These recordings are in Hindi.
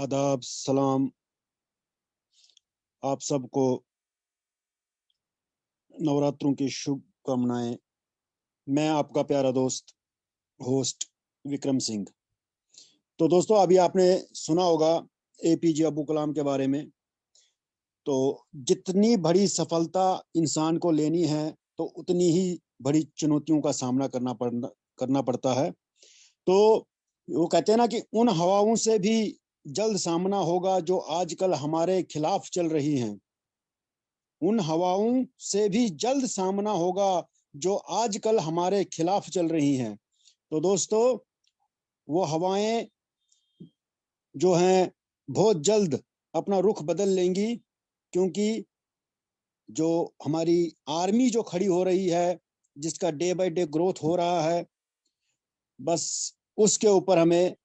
आदाब सलाम आप सबको नवरात्रों की शुभकामनाएं। मैं आपका प्यारा दोस्त होस्ट विक्रम सिंह। तो दोस्तों, अभी आपने सुना होगा एपीजे अब्दुल कलाम के बारे में। तो जितनी बड़ी सफलता इंसान को लेनी है तो उतनी ही बड़ी चुनौतियों का सामना करना पड़ता है। तो वो कहते हैं ना कि उन हवाओं से भी जल्द सामना होगा जो आजकल हमारे खिलाफ चल रही हैं। उन हवाओं से भी जल्द सामना होगा जो आजकल हमारे खिलाफ चल रही हैं। तो दोस्तों, वो हवाएं जो हैं बहुत जल्द अपना रुख बदल लेंगी, क्योंकि जो हमारी आर्मी जो खड़ी हो रही है, जिसका डे बाय डे ग्रोथ हो रहा है, बस उसके ऊपर हमें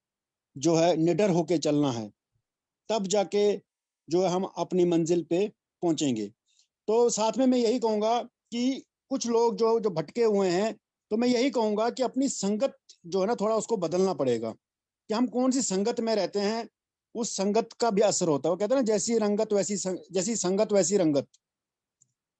जो है निडर होके चलना है। तब जाके जो है हम अपनी मंजिल पे पहुंचेंगे। तो साथ में मैं यही कहूंगा कि कुछ लोग जो जो भटके हुए हैं, तो मैं यही कहूंगा कि अपनी संगत जो है ना, थोड़ा उसको बदलना पड़ेगा कि हम कौन सी संगत में रहते हैं। उस संगत का भी असर होता है। वो कहते हैं ना, जैसी रंगत वैसी जैसी संगत वैसी रंगत।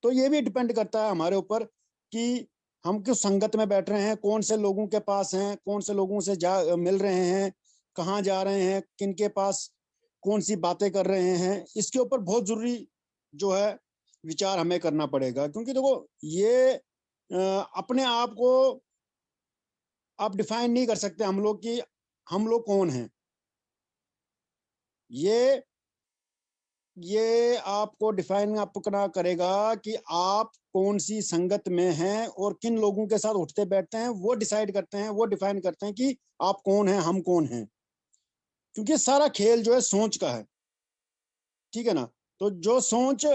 तो ये भी डिपेंड करता है हमारे ऊपर कि हम किस संगत में बैठ रहे हैं, कौन से लोगों के पास हैं, कौन से लोगों से जा मिल रहे हैं, कहाँ जा रहे हैं, किन के पास कौन सी बातें कर रहे हैं। इसके ऊपर बहुत जरूरी जो है विचार हमें करना पड़ेगा। क्योंकि देखो, ये अपने आप को आप डिफाइन नहीं कर सकते हम लोग कि हम लोग कौन हैं। ये ये आपको डिफाइन अपना करेगा कि आप कौन सी संगत में हैं और किन लोगों के साथ उठते बैठते हैं। वो डिसाइड करते हैं, वो डिफाइन करते हैं कि आप कौन हैं, हम कौन हैं। क्योंकि सारा खेल जो है सोच का है। ठीक है ना। तो जो सोच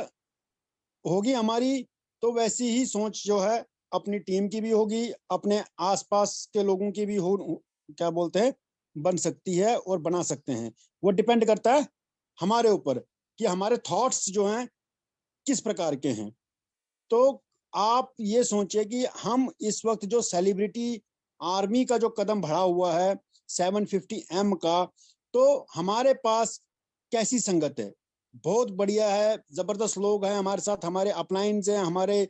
होगी हमारी, तो वैसी ही सोच जो है अपनी टीम की भी होगी, अपने आसपास के लोगों की भी हो, क्या बोलते हैं, बन सकती है और बना सकते हैं। वो डिपेंड करता है हमारे ऊपर कि हमारे थॉट्स जो हैं किस प्रकार के हैं। तो आप ये सोचिए कि हम इस वक्त जो सेलिब्रिटी आर्मी का जो कदम बढ़ा हुआ है 750M का, तो हमारे पास कैसी संगत है। बहुत बढ़िया है, जबरदस्त लोग हैं हमारे साथ, हमारे अपलाइंस हैं, हमारे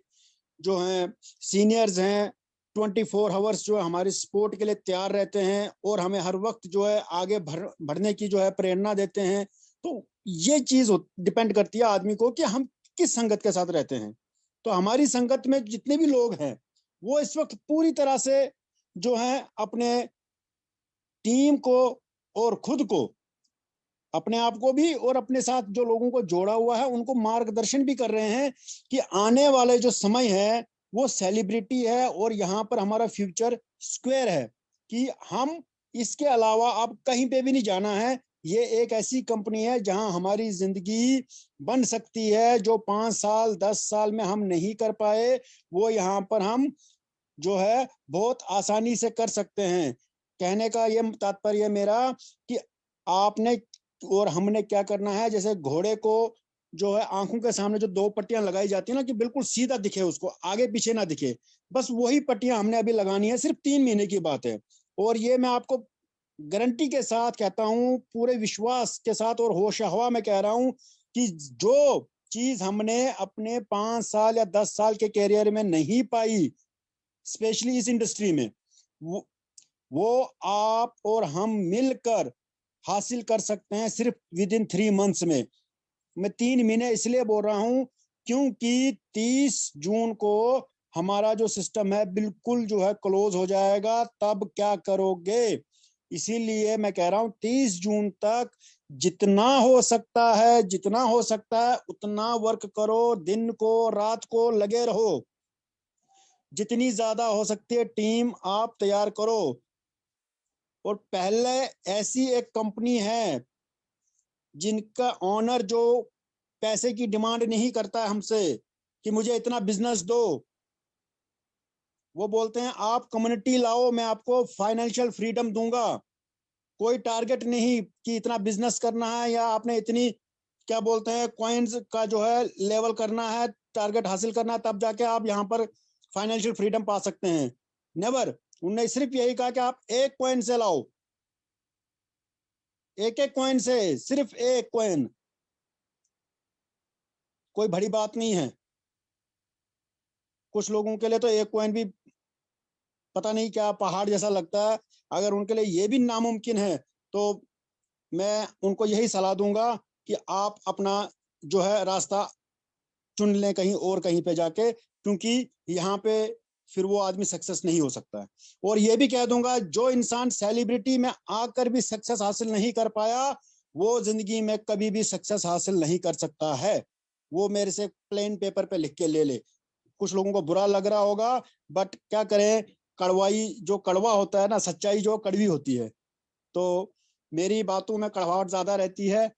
जो हैं सीनियर्स हैं। 24 आवर्स जो है हमारे सपोर्ट के लिए तैयार रहते हैं और हमें हर वक्त जो है आगे बढ़ने की जो है प्रेरणा देते हैं। तो ये चीज डिपेंड करती है आदमी को कि हम किस संगत के साथ रहते हैं। तो हमारी संगत में जितने भी लोग हैं, वो इस वक्त पूरी तरह से जो है अपने टीम को और खुद को, अपने आप को भी और अपने साथ जो लोगों को जोड़ा हुआ है उनको मार्गदर्शन भी कर रहे हैं कि आने वाले जो समय है वो सेलिब्रिटी है और यहाँ पर हमारा फ्यूचर स्क्वायर है, कि हम इसके अलावा अब कहीं पे भी नहीं जाना है। ये एक ऐसी कंपनी है जहां हमारी जिंदगी बन सकती है। जो 5 साल 10 साल में हम नहीं कर पाए, वो यहाँ पर हम जो है बहुत आसानी से कर सकते हैं। कहने का ये तात्पर्य मेरा कि आपने और हमने क्या करना है, जैसे घोड़े को जो है आंखों के सामने जो 2 पट्टियां लगाई जाती है ना, कि बिल्कुल सीधा दिखे, उसको आगे पीछे ना दिखे, बस वही पट्टियां हमने अभी लगानी है। सिर्फ 3 महीने की बात है। और ये मैं आपको गारंटी के साथ कहता हूं, पूरे विश्वास के साथ और होश हवा में कह रहा हूं कि जो चीज हमने अपने 5 साल या 10 साल के कैरियर में नहीं पाई, स्पेशली इस इंडस्ट्री में, वो आप और हम मिलकर हासिल कर सकते हैं सिर्फ विद इन 3 मंथ्स में। मैं 3 महीने इसलिए बोल रहा हूं क्योंकि 30 जून को हमारा जो सिस्टम है बिल्कुल जो है क्लोज हो जाएगा। तब क्या करोगे। इसीलिए मैं कह रहा हूं 30 जून तक जितना हो सकता है उतना वर्क करो, दिन को रात को लगे रहो। जितनी ज्यादा हो सकती है टीम आप तैयार करो। और पहले ऐसी एक कंपनी है जिनका ऑनर जो पैसे की डिमांड नहीं करता है हमसे कि मुझे इतना बिजनेस दो। वो बोलते हैं आप कम्युनिटी लाओ, मैं आपको फाइनेंशियल फ्रीडम दूंगा। कोई टारगेट नहीं कि इतना बिजनेस करना है या आपने इतनी, क्या बोलते हैं, कॉइन्स का जो है लेवल करना है, टारगेट हासिल करना है, तब जाके आप यहाँ पर फाइनेंशियल फ्रीडम पा सकते हैं। नेवर। उन्होंने सिर्फ यही कहा कि आप एक कॉइन से लाओ, एक एक कॉइन से, सिर्फ एक कॉइन, कोई बड़ी बात नहीं है। कुछ लोगों के लिए तो एक कॉइन भी पता नहीं क्या पहाड़ जैसा लगता है। अगर उनके लिए ये भी नामुमकिन है तो मैं उनको यही सलाह दूंगा कि आप अपना जो है रास्ता चुन लें कहीं और, कहीं पे जाके, क्योंकि यहाँ पे फिर वो आदमी सक्सेस नहीं हो सकता है। और ये भी कह दूंगा, जो इंसान सेलिब्रिटी में आकर भी सक्सेस हासिल नहीं कर पाया, वो जिंदगी में कभी भी सक्सेस हासिल नहीं कर सकता है। वो मेरे से प्लेन पेपर पे लिख के ले ले। कुछ लोगों को बुरा लग रहा होगा, बट क्या करें, कड़वाई जो कड़वा होता है ना, सच्चाई जो कड़वी होती है। तो मेरी बातों में कड़वाहट ज्यादा रहती है,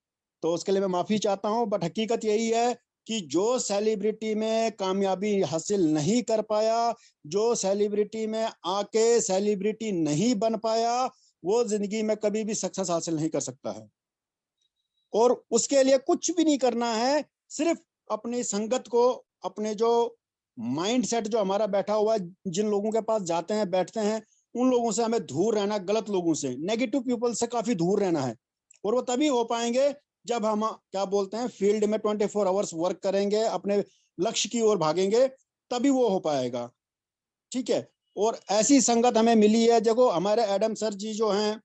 तो उसके लिए मैं माफी चाहता हूं। बट हकीकत यही है कि जो सेलिब्रिटी में कामयाबी हासिल नहीं कर पाया, जो सेलिब्रिटी में आके सेलिब्रिटी नहीं बन पाया, वो जिंदगी में कभी भी सक्सेस हासिल नहीं कर सकता है। और उसके लिए कुछ भी नहीं करना है, सिर्फ अपनी संगत को, अपने जो माइंड सेट जो हमारा बैठा हुआ है, जिन लोगों के पास जाते हैं बैठते हैं, उन लोगों से हमें दूर रहना, गलत लोगों से, नेगेटिव पीपल से काफी दूर रहना है। और वो तभी हो पाएंगे जब हम क्या बोलते हैं फील्ड में 24 आवर्स वर्क करेंगे, अपने लक्ष्य की ओर भागेंगे, तभी वो हो पाएगा। ठीक है। और ऐसी संगत हमें मिली है, देखो हमारे एडम सर जी जो हैं,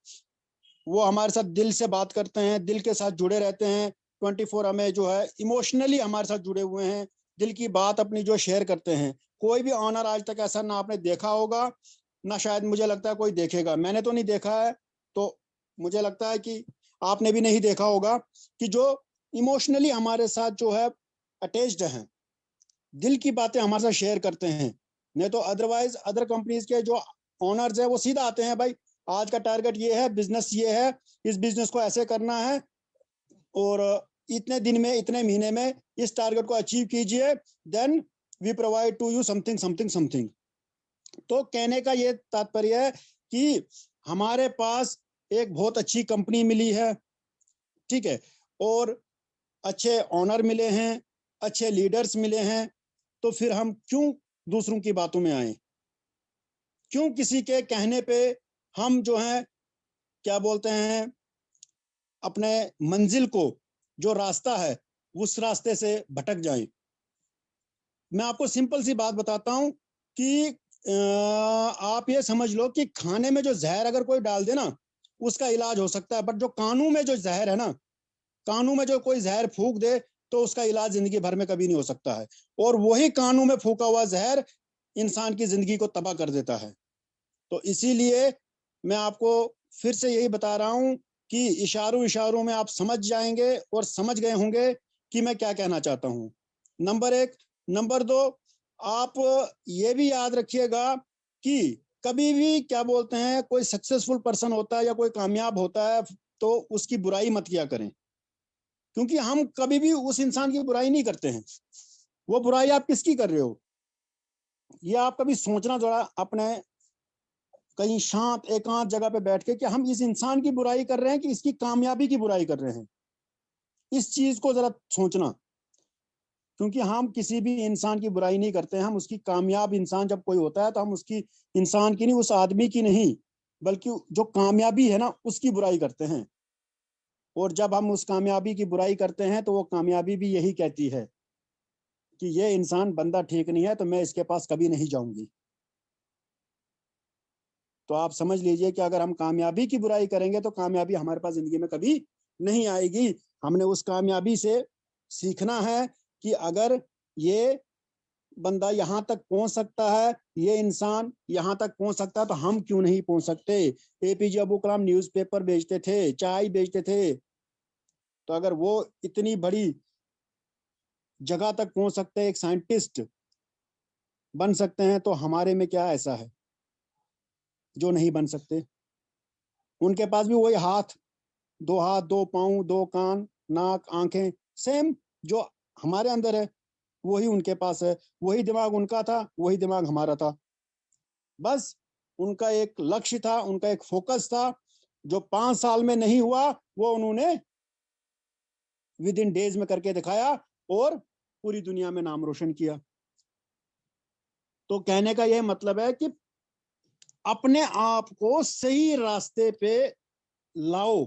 वो हमारे साथ दिल से बात करते हैं, दिल के साथ जुड़े रहते हैं, 24 हमें जो है इमोशनली हमारे साथ जुड़े हुए हैं, दिल की बात अपनी जो शेयर करते हैं। कोई भी ऑनर आज तक ऐसा ना आपने देखा होगा, ना शायद मुझे लगता है कोई देखेगा। मैंने तो नहीं देखा है, तो मुझे लगता है कि आपने भी नहीं देखा होगा, कि जो इमोशनली हमारे साथ जो है अटैच्ड हैं, दिल की बातें हमारे साथ शेयर करते हैं। नहीं तो अदरवाइज अदर कंपनीज के जो ओनर्स है वो सीधा आते हैं, भाई आज का टारगेट ये है, बिजनेस ये है, इस बिजनेस को ऐसे करना है, और इतने दिन में, इतने महीने में इस टारगेट को अचीव कीजिए, then we provide to you something something something. तो कहने का ये तात्पर्य है कि हमारे पास एक बहुत अच्छी कंपनी मिली है, ठीक है, और अच्छे ऑनर मिले हैं, अच्छे लीडर्स मिले हैं, तो फिर हम क्यों दूसरों की बातों में आए, क्यों किसी के कहने पे हम जो है क्या बोलते हैं अपने मंजिल को, जो रास्ता है, उस रास्ते से भटक जाएं। मैं आपको सिंपल सी बात बताता हूं कि आप ये समझ लो कि खाने में जो जहर अगर कोई डाल दे ना, उसका इलाज हो सकता है, बट जो कानून में जो जहर है ना, कानून में जो कोई जहर फूंक दे, तो उसका इलाज जिंदगी भर में कभी नहीं हो सकता है। और वही कानून में फूंका हुआ जहर इंसान की जिंदगी को तबाह कर देता है। तो इसीलिए मैं आपको फिर से यही बता रहा हूं कि इशारों इशारों में आप समझ जाएंगे और समझ गए होंगे कि मैं क्या कहना चाहता हूं। नंबर एक। नंबर दो, आप ये भी याद रखिएगा कि कभी भी क्या बोलते हैं कोई सक्सेसफुल पर्सन होता है या कोई कामयाब होता है, तो उसकी बुराई मत किया करें, क्योंकि हम कभी भी उस इंसान की बुराई नहीं करते हैं। वो बुराई आप किसकी कर रहे हो, ये आप कभी सोचना जरा अपने कहीं शांत एकांत जगह पे बैठ के, कि हम इस इंसान की बुराई कर रहे हैं कि इसकी कामयाबी की बुराई कर रहे हैं। इस चीज को जरा सोचना, क्योंकि हम किसी भी इंसान की बुराई नहीं करते हैं, हम उसकी, कामयाब इंसान जब कोई होता है तो हम उसकी, इंसान की नहीं, उस आदमी की नहीं, बल्कि जो कामयाबी है ना उसकी बुराई करते हैं। और जब हम उस कामयाबी की बुराई करते हैं तो वो कामयाबी भी यही कहती है कि ये इंसान बंदा ठीक नहीं है, तो मैं इसके पास कभी नहीं जाऊंगी। तो आप समझ लीजिए कि अगर हम कामयाबी की बुराई करेंगे तो कामयाबी हमारे पास जिंदगी में कभी नहीं आएगी। हमने उस कामयाबी से सीखना है कि अगर ये बंदा यहाँ तक पहुंच सकता है, ये इंसान यहाँ तक पहुंच सकता है, तो हम क्यों नहीं पहुंच सकते। एपीजे अब्दुल कलाम न्यूज़पेपर बेचते थे, चाय बेचते थे, तो अगर वो इतनी बड़ी जगह तक पहुंच सकते हैं, एक साइंटिस्ट बन सकते हैं, तो हमारे में क्या ऐसा है जो नहीं बन सकते। उनके पास भी वही हाथ, दो हाथ, दो पाँव, दो कान, नाक, आंखें, सेम जो हमारे अंदर है, वही उनके पास है। वही दिमाग उनका था, वही दिमाग हमारा था। बस उनका एक लक्ष्य था, उनका एक फोकस था, जो 5 साल में नहीं हुआ, वो उन्होंने विद इन डेज में करके दिखाया और पूरी दुनिया में नाम रोशन किया। तो कहने का यह मतलब है कि अपने आप को सही रास्ते पे लाओ,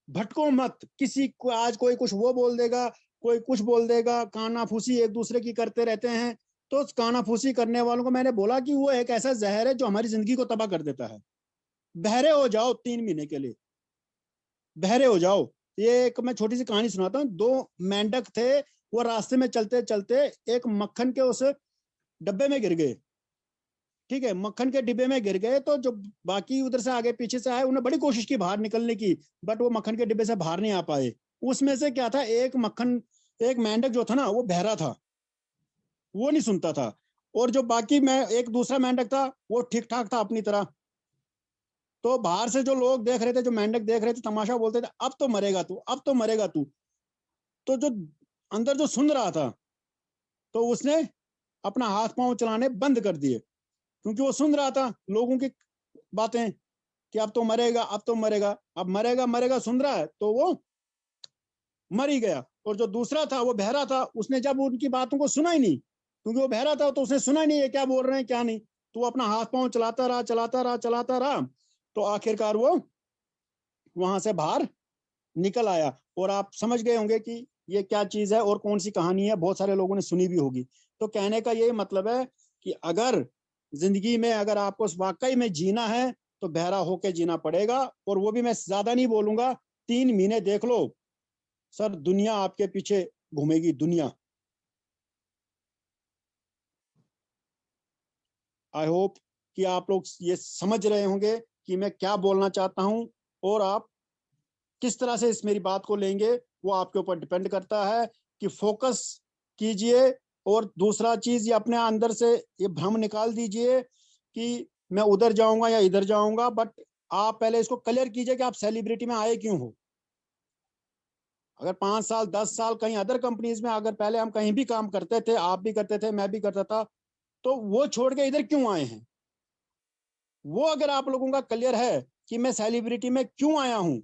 भटको मत। किसी को आज कोई कुछ वो बोल देगा, कोई कुछ बोल देगा, कानाफूसी एक दूसरे की करते रहते हैं। तो कानाफूसी करने वालों को मैंने बोला कि वो एक ऐसा जहर है जो हमारी जिंदगी को तबाह कर देता है। बहरे हो जाओ 3 महीने के लिए, बहरे हो जाओ। ये एक मैं छोटी सी कहानी सुनाता हूँ। दो मेंढक थे, वो रास्ते में चलते चलते एक मक्खन के उस डब्बे में गिर गए। ठीक है, मक्खन के डिब्बे में गिर गए। तो जो बाकी उधर से आगे पीछे से आए, उन्होंने बड़ी कोशिश की बाहर निकलने की, बट वो मक्खन के डिब्बे से बाहर नहीं आ पाए। उसमें से क्या था, एक मेंढक जो था ना, वो बहरा था, वो नहीं सुनता था। और जो बाकी में एक दूसरा मेंढक था, वो ठीक ठाक था अपनी तरह। तो बाहर से जो लोग देख रहे थे, जो मेंढक देख रहे थे, तमाशा बोलते थे, अब तो मरेगा तू, अब तो मरेगा तू। तो जो अंदर जो सुन रहा था, तो उसने अपना हाथ पांव चलाने बंद कर दिए, क्योंकि वो सुन रहा था लोगों की बातें कि अब तो मरेगा, अब तो मरेगा, अब मरेगा मरेगा सुन रहा है, तो वो मर ही गया। और जो दूसरा था, वो बहरा था, उसने जब उनकी बातों को सुना ही नहीं, क्योंकि वो बहरा था, तो उसने सुना ही नहीं है क्या बोल रहे हैं क्या नहीं। तो वो अपना हाथ पांव चलाता रहा, चलाता रहा, चलाता रहा। तो आखिरकार वो वहां से बाहर निकल आया। और आप समझ गए होंगे कि ये क्या चीज है और कौन सी कहानी है, बहुत सारे लोगों ने सुनी भी होगी। तो कहने का यही मतलब है कि अगर जिंदगी में अगर आपको वाकई में जीना है, तो बहरा होके जीना पड़ेगा। और वो भी मैं ज्यादा नहीं बोलूंगा, 3 महीने देख लो सर, दुनिया आपके पीछे घूमेगी, दुनिया। आई होप कि आप लोग ये समझ रहे होंगे कि मैं क्या बोलना चाहता हूं, और आप किस तरह से इस मेरी बात को लेंगे वो आपके ऊपर डिपेंड करता है। कि फोकस कीजिए। और दूसरा चीज, ये अपने अंदर से ये भ्रम निकाल दीजिए कि मैं उधर जाऊंगा या इधर जाऊंगा। बट आप पहले इसको क्लियर कीजिए कि आप सेलिब्रिटी में आए क्यों हो। अगर 5 साल 10 साल कहीं अदर कंपनीज में अगर पहले हम कहीं भी काम करते थे, आप भी करते थे, मैं भी करता था, तो वो छोड़ के इधर क्यों आए हैं, वो अगर आप लोगों का क्लियर है कि मैं सेलिब्रिटी में क्यों आया हूं,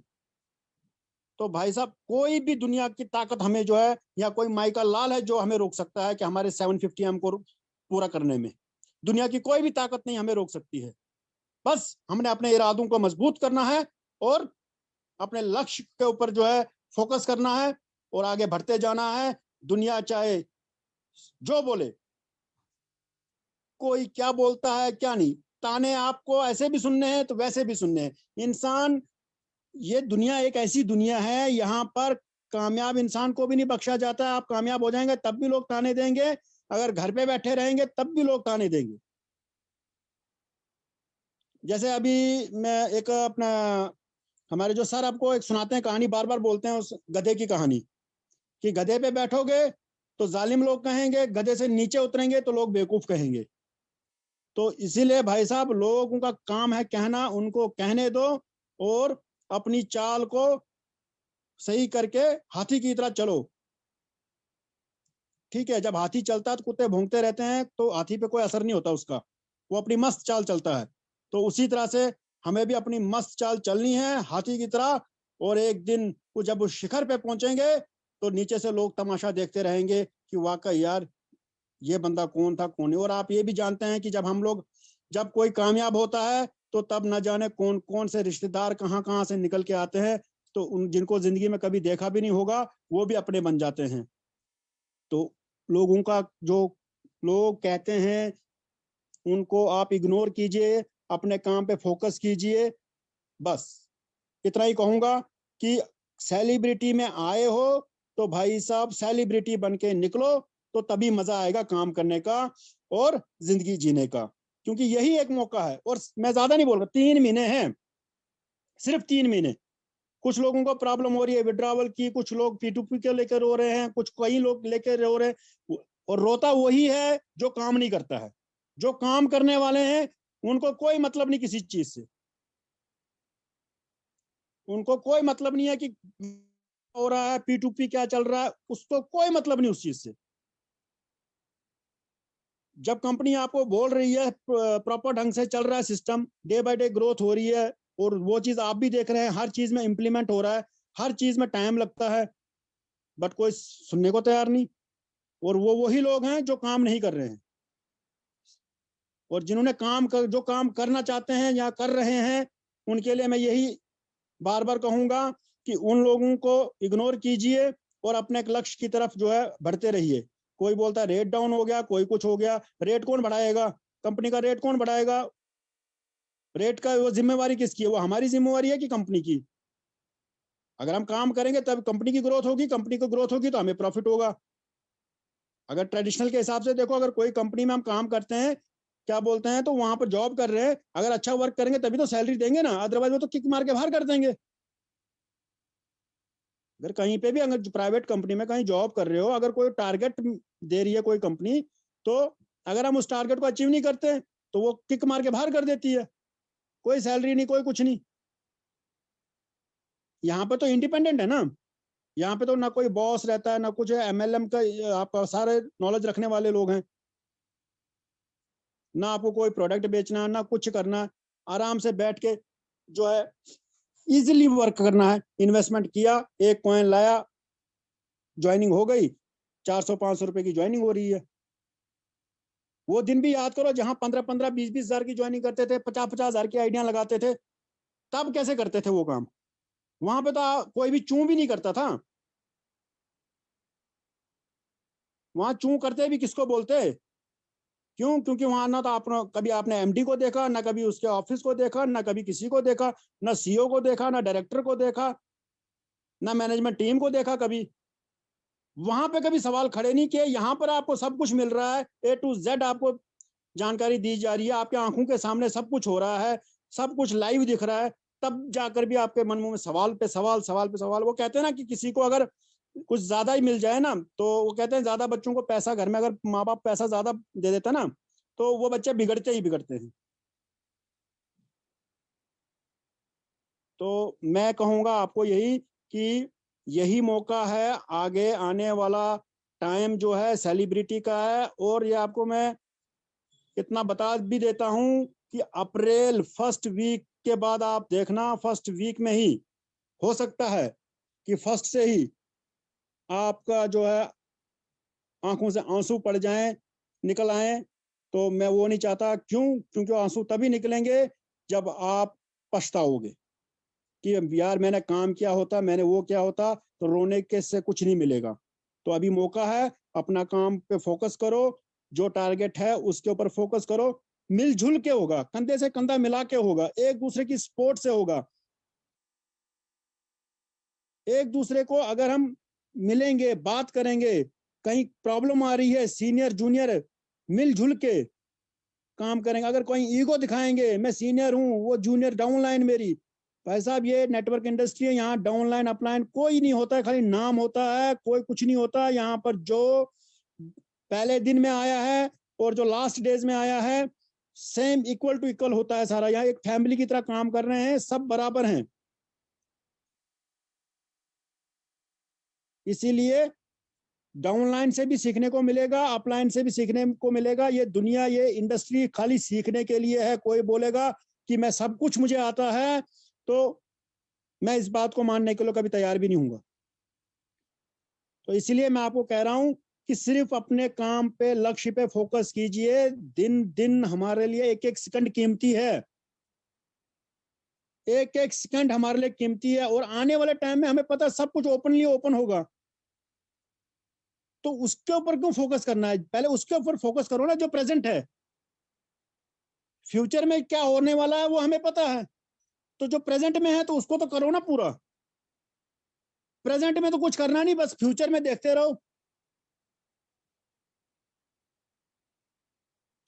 तो भाई साहब कोई भी दुनिया की ताकत हमें जो है, या कोई माइका लाल है जो हमें रोक सकता है कि हमारे 750 को पूरा करने में। दुनिया की कोई भी ताकत नहीं हमें रोक सकती है। बस हमने अपने इरादों को मजबूत करना है, और अपने लक्ष्य के ऊपर जो है फोकस करना है, और आगे बढ़ते जाना है। दुनिया चाहे जो बोले, कोई क्या बोलता है क्या नहीं, ताने आपको ऐसे भी सुनने हैं तो वैसे भी सुनने हैं। इंसान, ये दुनिया एक ऐसी दुनिया है, यहाँ पर कामयाब इंसान को भी नहीं बख्शा जाता है। आप कामयाब हो जाएंगे तब भी लोग ताने देंगे, अगर घर पे बैठे रहेंगे तब भी लोग ताने देंगे। जैसे अभी मैं एक अपना, हमारे जो सर आपको एक सुनाते हैं कहानी, बार बार बोलते हैं उस गधे की कहानी, कि गधे पे बैठोगे तो जालिम लोग कहेंगे, गधे से नीचे उतरेंगे तो लोग बेवकूफ कहेंगे। तो इसीलिए भाई साहब, लोगों का काम है कहना, उनको कहने दो, और अपनी चाल को सही करके हाथी की तरह चलो। ठीक है, जब हाथी चलता है तो कुत्ते भौंकते रहते हैं, तो हाथी पे कोई असर नहीं होता उसका, वो अपनी मस्त चाल चलता है। तो उसी तरह से हमें भी अपनी मस्त चाल चलनी है हाथी की तरह। और एक दिन वो जब उस शिखर पे पहुंचेंगे, तो नीचे से लोग तमाशा देखते रहेंगे कि वाकई यार, ये बंदा कौन था कौन नहीं। और आप ये भी जानते हैं कि जब कोई कामयाब होता है, तो तब न जाने कौन कौन से रिश्तेदार कहाँ कहाँ से निकल के आते हैं। तो उन जिनको जिंदगी में कभी देखा भी नहीं होगा, वो भी अपने बन जाते हैं। तो लोगों का जो लोग कहते हैं, उनको आप इग्नोर कीजिए, अपने काम पे फोकस कीजिए। बस इतना ही कहूंगा कि सेलिब्रिटी में आए हो, तो भाई साहब सेलिब्रिटी बन के निकलो, तो तभी मजा आएगा काम करने का और जिंदगी जीने का। क्योंकि यही एक मौका है। और मैं ज्यादा नहीं बोल रहा, 3 महीने हैं, सिर्फ 3 महीने। कुछ लोगों को प्रॉब्लम हो रही है विड्रॉवल की, कुछ लोग P2P के लेकर रो रहे हैं, कुछ कई लोग लेकर रो रहे हैं। और रोता वही है जो काम नहीं करता है। जो काम करने वाले हैं, उनको कोई मतलब नहीं किसी चीज से। उनको कोई मतलब नहीं है कि हो रहा है, P2P क्या चल रहा है, उसको कोई मतलब नहीं उस चीज से। जब कंपनी आपको बोल रही है प्रॉपर ढंग से चल रहा है system, day by day growth हो रही है, और वो चीज आप भी देख रहे हैं, हर चीज में इंप्लीमेंट हो रहा है, हर चीज में टाइम लगता है, बट कोई सुनने को तैयार नहीं। और वो वही लोग हैं जो काम नहीं कर रहे हैं। और जिन्होंने जो काम करना चाहते हैं या कर रहे हैं, उनके लिए मैं यही बार बार कहूंगा कि उन लोगों को इग्नोर कीजिए और अपने एक लक्ष्य की तरफ जो है बढ़ते रहिए। कोई बोलता है रेट डाउन हो गया, कोई कुछ हो गया, रेट कौन बढ़ाएगा? कंपनी का रेट कौन बढ़ाएगा? रेट का वो जिम्मेवारी किसकी है? वो हमारी जिम्मेवारी है कि कंपनी की? अगर हम काम करेंगे तब कंपनी की ग्रोथ होगी, कंपनी की ग्रोथ होगी तो हमें प्रॉफिट होगा। अगर ट्रेडिशनल के हिसाब से देखो, अगर कोई कंपनी में हम काम करते हैं, क्या बोलते हैं, तो वहां पर जॉब कर रहे हैं, अगर अच्छा वर्क करेंगे तभी तो सैलरी देंगे ना, अदरवाइज वो तो किक मार के बाहर कर देंगे। अगर कहीं पे भी, अगर प्राइवेट कंपनी में कहीं जॉब कर रहे हो, अगर कोई टारगेट दे रही है कोई कंपनी, तो अगर हम उस टारगेट को अचीव नहीं करते तो वो किक मार के बाहर कर देती है। कोई सैलरी नहीं, कोई कुछ नहीं। यहाँ पे तो इंडिपेंडेंट है ना, यहाँ पे तो ना कोई बॉस रहता है ना कुछ है, एमएलएम का आप सारे नॉलेज रखने वाले लोग हैं। ना आपको कोई प्रोडक्ट बेचना, ना कुछ करना, आराम से बैठ के जो है इजीली वर्क करना है। इन्वेस्टमेंट किया, एक कॉइन लाया, ज्वाइनिंग हो गई, 400-500 रुपए की ज्वाइनिंग हो रही है। वो दिन भी याद करो जहां 15-15, 20-20 हजार की ज्वाइनिंग करते थे, 50-50 हजार की आइडिया लगाते थे, तब कैसे करते थे वो काम? वहां पे तो कोई भी चूं भी नहीं करता था। वहां चूं करते भी किसको बोलते? क्यों? क्योंकि वहां ना तो आपने कभी आपने एमडी को देखा, ना कभी उसके ऑफिस को देखा, ना कभी किसी को देखा, ना सीईओ को देखा, ना डायरेक्टर को देखा, ना मैनेजमेंट टीम को देखा कभी। वहां पे कभी सवाल खड़े नहीं किए। यहाँ पर आपको सब कुछ मिल रहा है, ए टू जेड आपको जानकारी दी जा रही है, आपके आंखों के सामने सब कुछ हो रहा है, सब कुछ लाइव दिख रहा है। तब जाकर भी आपके मन में सवाल पे सवाल, सवाल पे सवाल। वो कहते हैं ना कि किसी को अगर कुछ ज्यादा ही मिल जाए ना, तो वो कहते हैं ज्यादा बच्चों को पैसा, घर में अगर माँ बाप पैसा ज्यादा दे देता ना, तो वो बच्चे बिगड़ते ही बिगड़ते हैं। तो मैं कहूंगा आपको यही कि यही मौका है, आगे आने वाला टाइम जो है सेलिब्रिटी का है। और ये आपको मैं इतना बता भी देता हूं कि अप्रैल फर्स्ट वीक के बाद आप देखना, फर्स्ट वीक में ही हो सकता है कि फर्स्ट से ही आपका जो है आंखों से आंसू पड़ जाएं, निकल आए। तो मैं वो नहीं चाहता। क्यों? क्योंकि आंसू तभी निकलेंगे जब आप पछताओगे कि यार मैंने काम किया होता, मैंने वो किया होता, तो रोने के से कुछ नहीं मिलेगा। तो अभी मौका है, अपना काम पे फोकस करो, जो टारगेट है उसके ऊपर फोकस करो। मिलजुल के होगा, कंधे से कंधा मिला के होगा, एक दूसरे की सपोर्ट से होगा। एक दूसरे को अगर हम मिलेंगे, बात करेंगे, कहीं प्रॉब्लम आ रही है, सीनियर जूनियर मिलजुल के काम करेंगे। अगर कोई ईगो दिखाएंगे, मैं सीनियर हूं, वो जूनियर, डाउनलाइन मेरी। भाई साहब, ये नेटवर्क इंडस्ट्री है, यहाँ डाउनलाइन अपलाइन कोई नहीं होता है, खाली नाम होता है, कोई कुछ नहीं होता। यहाँ पर जो पहले दिन में आया है और जो लास्ट डेज में आया है, सेम इक्वल टू इक्वल होता है सारा। यहाँ एक फैमिली की तरह काम कर रहे हैं, सब बराबर हैं। इसीलिए डाउनलाइन से भी सीखने को मिलेगा, अपलाइन से भी सीखने को मिलेगा। ये दुनिया, ये इंडस्ट्री खाली सीखने के लिए है। कोई बोलेगा कि मैं सब कुछ मुझे आता है, तो मैं इस बात को मानने के लिए कभी तैयार भी नहीं हूंगा। तो इसीलिए मैं आपको कह रहा हूं कि सिर्फ अपने काम पे, लक्ष्य पे फोकस कीजिए। दिन दिन हमारे लिए एक एक सेकंड कीमती है, एक एक सेकंड हमारे लिए कीमती है। और आने वाले टाइम में हमें पता है सब कुछ ओपनली ओपन होगा। तो उसके ऊपर क्यों फोकस करना है? पहले उसके ऊपर फोकस करो ना जो प्रेजेंट है। फ्यूचर में क्या होने वाला है वो हमें पता है, तो जो प्रेजेंट में है तो उसको तो करो ना पूरा। प्रेजेंट में तो कुछ करना नहीं, बस फ्यूचर में देखते रहो।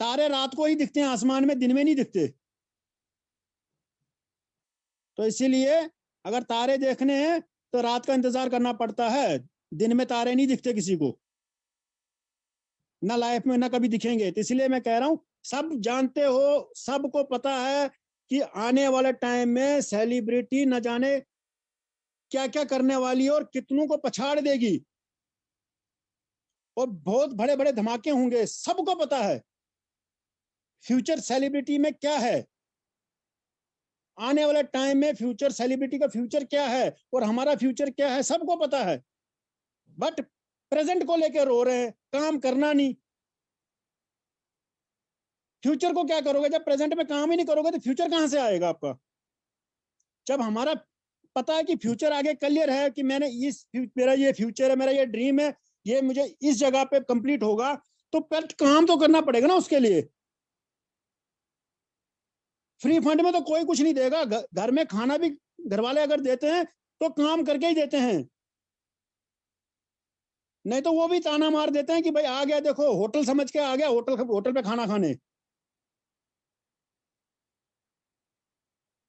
तारे रात को ही दिखते हैं आसमान में, दिन में नहीं दिखते। तो इसीलिए अगर तारे देखने हैं तो रात का इंतजार करना पड़ता है, दिन में तारे नहीं दिखते किसी को, ना लाइफ में ना कभी दिखेंगे। तो इसलिए मैं कह रहा हूं, सब जानते हो, सबको पता है कि आने वाले टाइम में सेलिब्रिटी न जाने क्या क्या करने वाली है और कितनों को पछाड़ देगी, और बहुत बड़े बड़े धमाके होंगे, सबको पता है फ्यूचर सेलिब्रिटी में क्या है। आने वाले टाइम में फ्यूचर सेलिब्रिटी का फ्यूचर क्या है और हमारा फ्यूचर क्या है, सबको पता है। बट प्रेजेंट को लेकर रो रहे हैं, काम करना नहीं। फ्यूचर को क्या करोगे? जब प्रेजेंट में काम ही नहीं करोगे तो फ्यूचर कहां से आएगा आपका? जब हमारा पता है कि फ्यूचर आगे क्लियर है कि मैंने मेरा ये फ्यूचर है, मेरा ये ड्रीम है, ये मुझे इस जगह पे कंप्लीट होगा, तो पर काम तो करना पड़ेगा ना उसके लिए। फ्री फंड में तो कोई कुछ नहीं देगा। घर में खाना भी घर वाले अगर देते हैं तो काम करके ही देते हैं, नहीं तो वो भी ताना मार देते हैं कि भाई आ गया, देखो होटल समझ के आ गया, होटल पे खाना खाने।